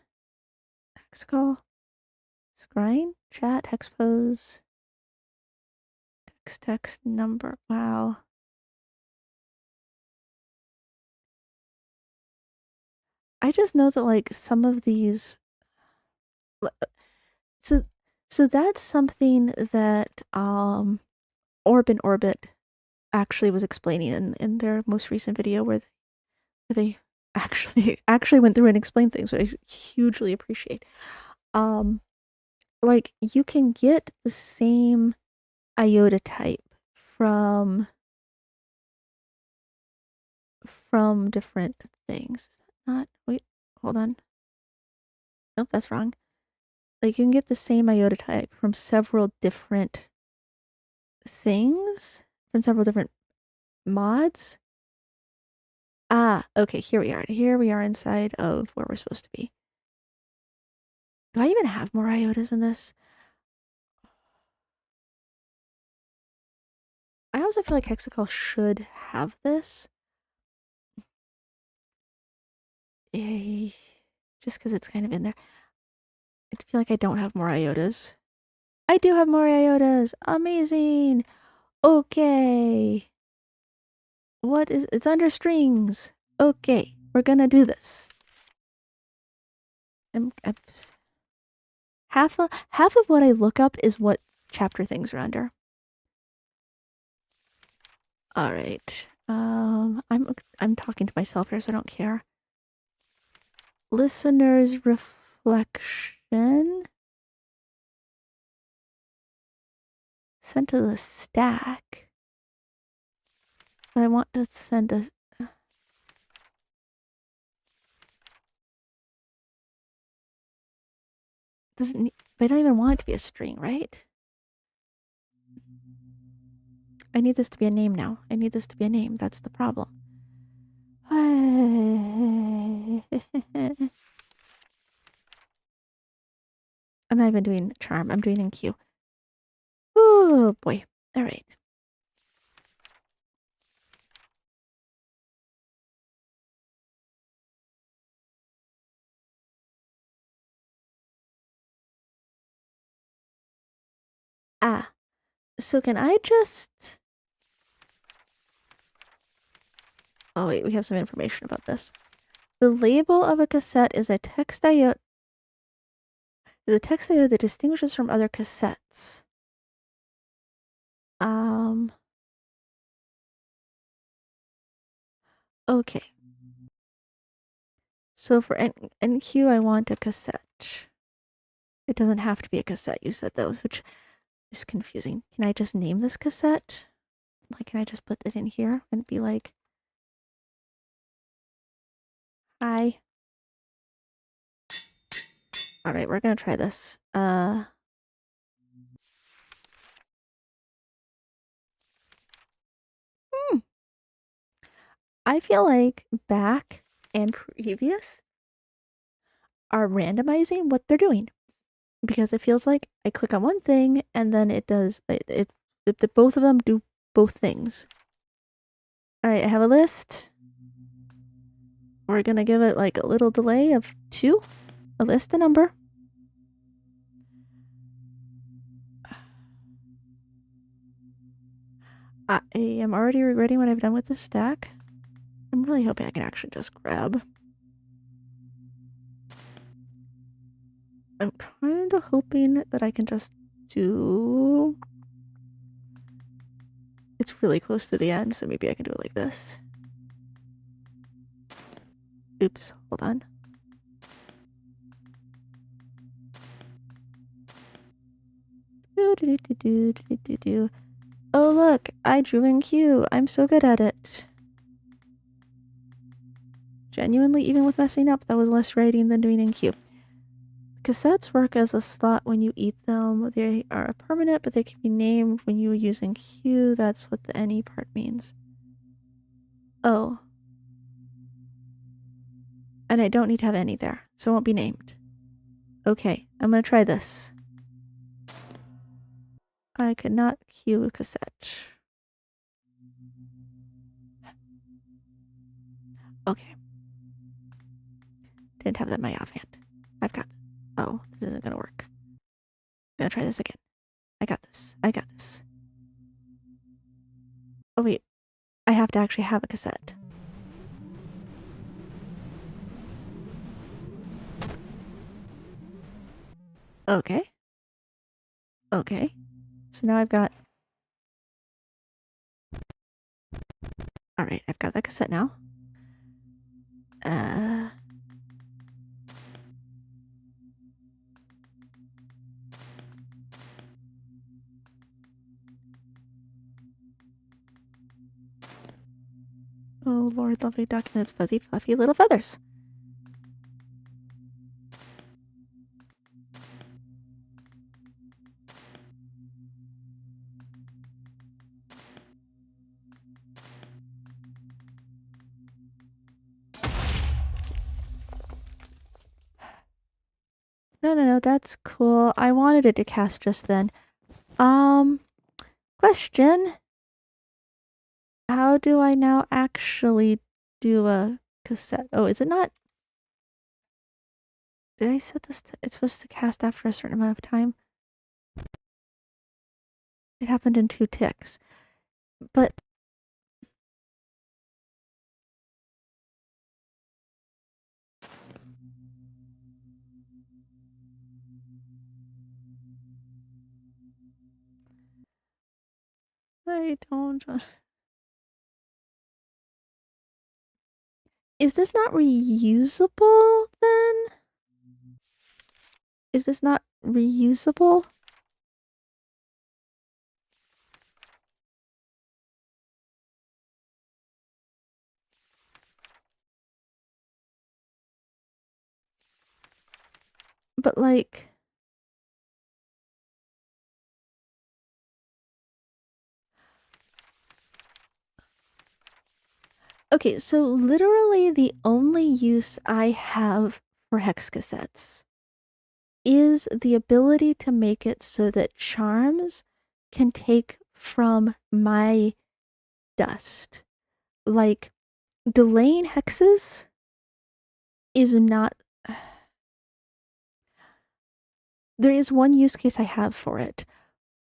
Hexcall. Scrying, chat, Hexpose, text number. Wow. I just know that like some of these. So that's something that Orb and Orbit actually was explaining in their most recent video where they actually went through and explained things, which I hugely appreciate. Like you can get the same iota type from different things. Is that not? Wait, hold on. Nope, that's wrong. Like you can get the same iota type from several different things, from several different mods. Ah, okay, here we are. Here we are inside of where we're supposed to be. Do I even have more iotas in this? I also feel like Hexical should have this. Just because it's kind of in there. I feel like I don't have more iotas. I do have more iotas! Amazing! Okay. What is... It's under strings. Okay, we're gonna do this. Half of what I look up is what chapter things are under. All right. I'm talking to myself here, so I don't care. Listener's reflection. Sent to the stack. But I want to send a... Doesn't need, but I don't even want it to be a string, right? I need this to be a name now. I need this to be a name. That's the problem. I'm not even doing charm. I'm doing NQ. Oh boy. All right. Ah. So can I just... Oh wait, we have some information about this. The label of a cassette is a text diode that distinguishes from other cassettes. Okay. So for NQ, I want a cassette. It doesn't have to be a cassette. You said those, which is confusing. Can I just name this cassette? Like, can I just put it in here and be like, hi. All right, we're gonna try this. I feel like back and previous are randomizing what they're doing because it feels like I click on one thing and then it does the both of them do both things. All right, I have a list. We're gonna give it like a little delay of 2. A list, a number. I am already regretting what I've done with this stack. I'm really hoping I can actually just grab. I'm kind of hoping that I can just do... It's really close to the end, so maybe I can do it like this. Oops, hold on. Oh look, I drew in Q. I'm so good at it. Genuinely, even with messing up, that was less writing than doing in Q. Cassettes work as a slot when you eat them. They are permanent, but they can be named when you use in Q. That's what the any part means. Oh. And I don't need to have any there, so it won't be named. Okay, I'm gonna try this. I could not Q a cassette. Okay. Didn't have that in my offhand. I've got... Oh, this isn't gonna work. I'm gonna try this again. I got this. I got this. Oh wait, I have to actually have a cassette. Okay. Okay. So now I've got... Alright, I've got that cassette now. Oh Lord, lovely documents, fuzzy, fluffy little feathers. No, that's cool. I wanted it to cast just then. Question. How do I now actually do a cassette? Oh, is it not? Did I set this? It's supposed to cast after a certain amount of time. It happened in 2 ticks. But... I don't... Is this not reusable then? Is this not reusable? But like, okay, so literally the only use I have for hex cassettes is the ability to make it so that charms can take from my dust. Like, delaying hexes is not. There is one use case I have for it,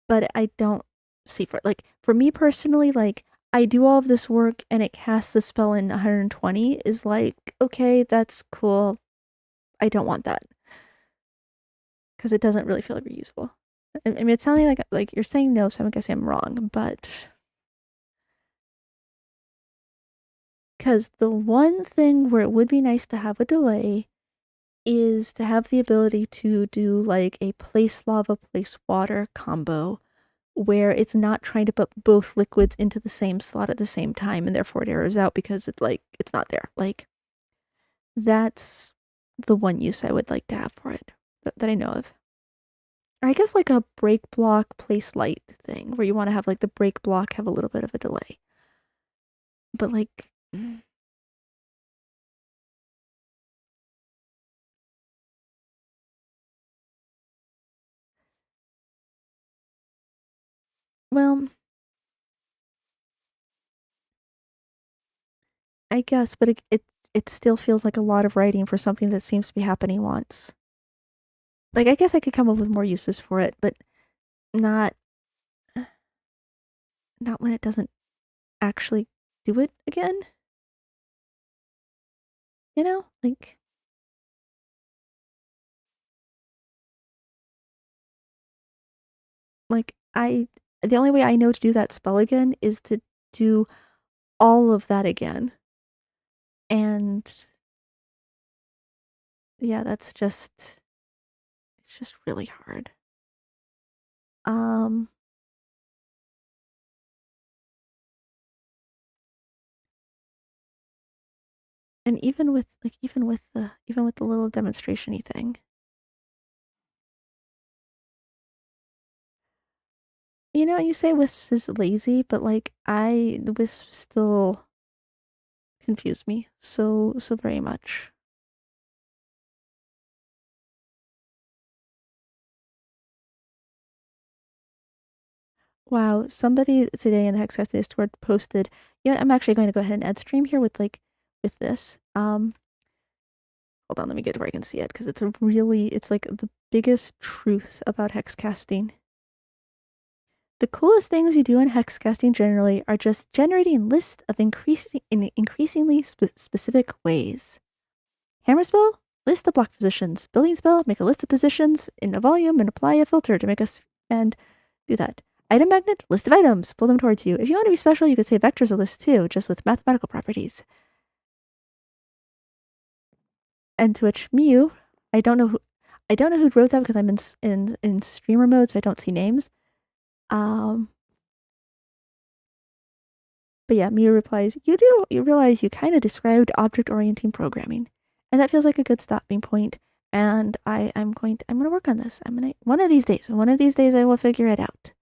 but I don't see for it. Like, for me personally, like, I do all of this work and it casts the spell in 120 is like, okay, that's cool. I don't want that. Because it doesn't really feel very useful. I mean, it's sounding like you're saying no, so I'm guessing I'm wrong, but because the one thing where it would be nice to have a delay is to have the ability to do like a place lava, place water combo where it's not trying to put both liquids into the same slot at the same time and therefore it errors out because it's not there. Like, that's the one use I would like to have for it that I know of. Or I guess like a break block place light thing where you want to have like the break block have a little bit of a delay. But like, well, I guess, but it still feels like a lot of writing for something that seems to be happening once. Like, I guess I could come up with more uses for it, but not when it doesn't actually do it again. You know, like the only way I know to do that spell again is to do all of that again. And yeah, it's just really hard. Um and even with the little demonstration-y thing. You know, you say Wisps is lazy, but like the Wisps still confuse me so very much. Wow, somebody today in the Hex Casting Discord posted, yeah, I'm actually going to go ahead and add stream here with this. Hold on, let me get to where I can see it because it's like the biggest truth about hex casting. The coolest things you do in hex casting generally are just generating lists of increasingly specific ways. Hammer spell, list the block positions. Building spell, make a list of positions in a volume and apply a filter to make us and do that. Item magnet, list of items, pull them towards you. If you want to be special, you could say vectors a list too, just with mathematical properties. And to which Mew, I don't know who wrote that because I'm in streamer mode, so I don't see names. But yeah, Mew replies, "You do. You realize you kind of described object-orienting programming, and that feels like a good stopping point. And I'm gonna work on this. One of these days I will figure it out."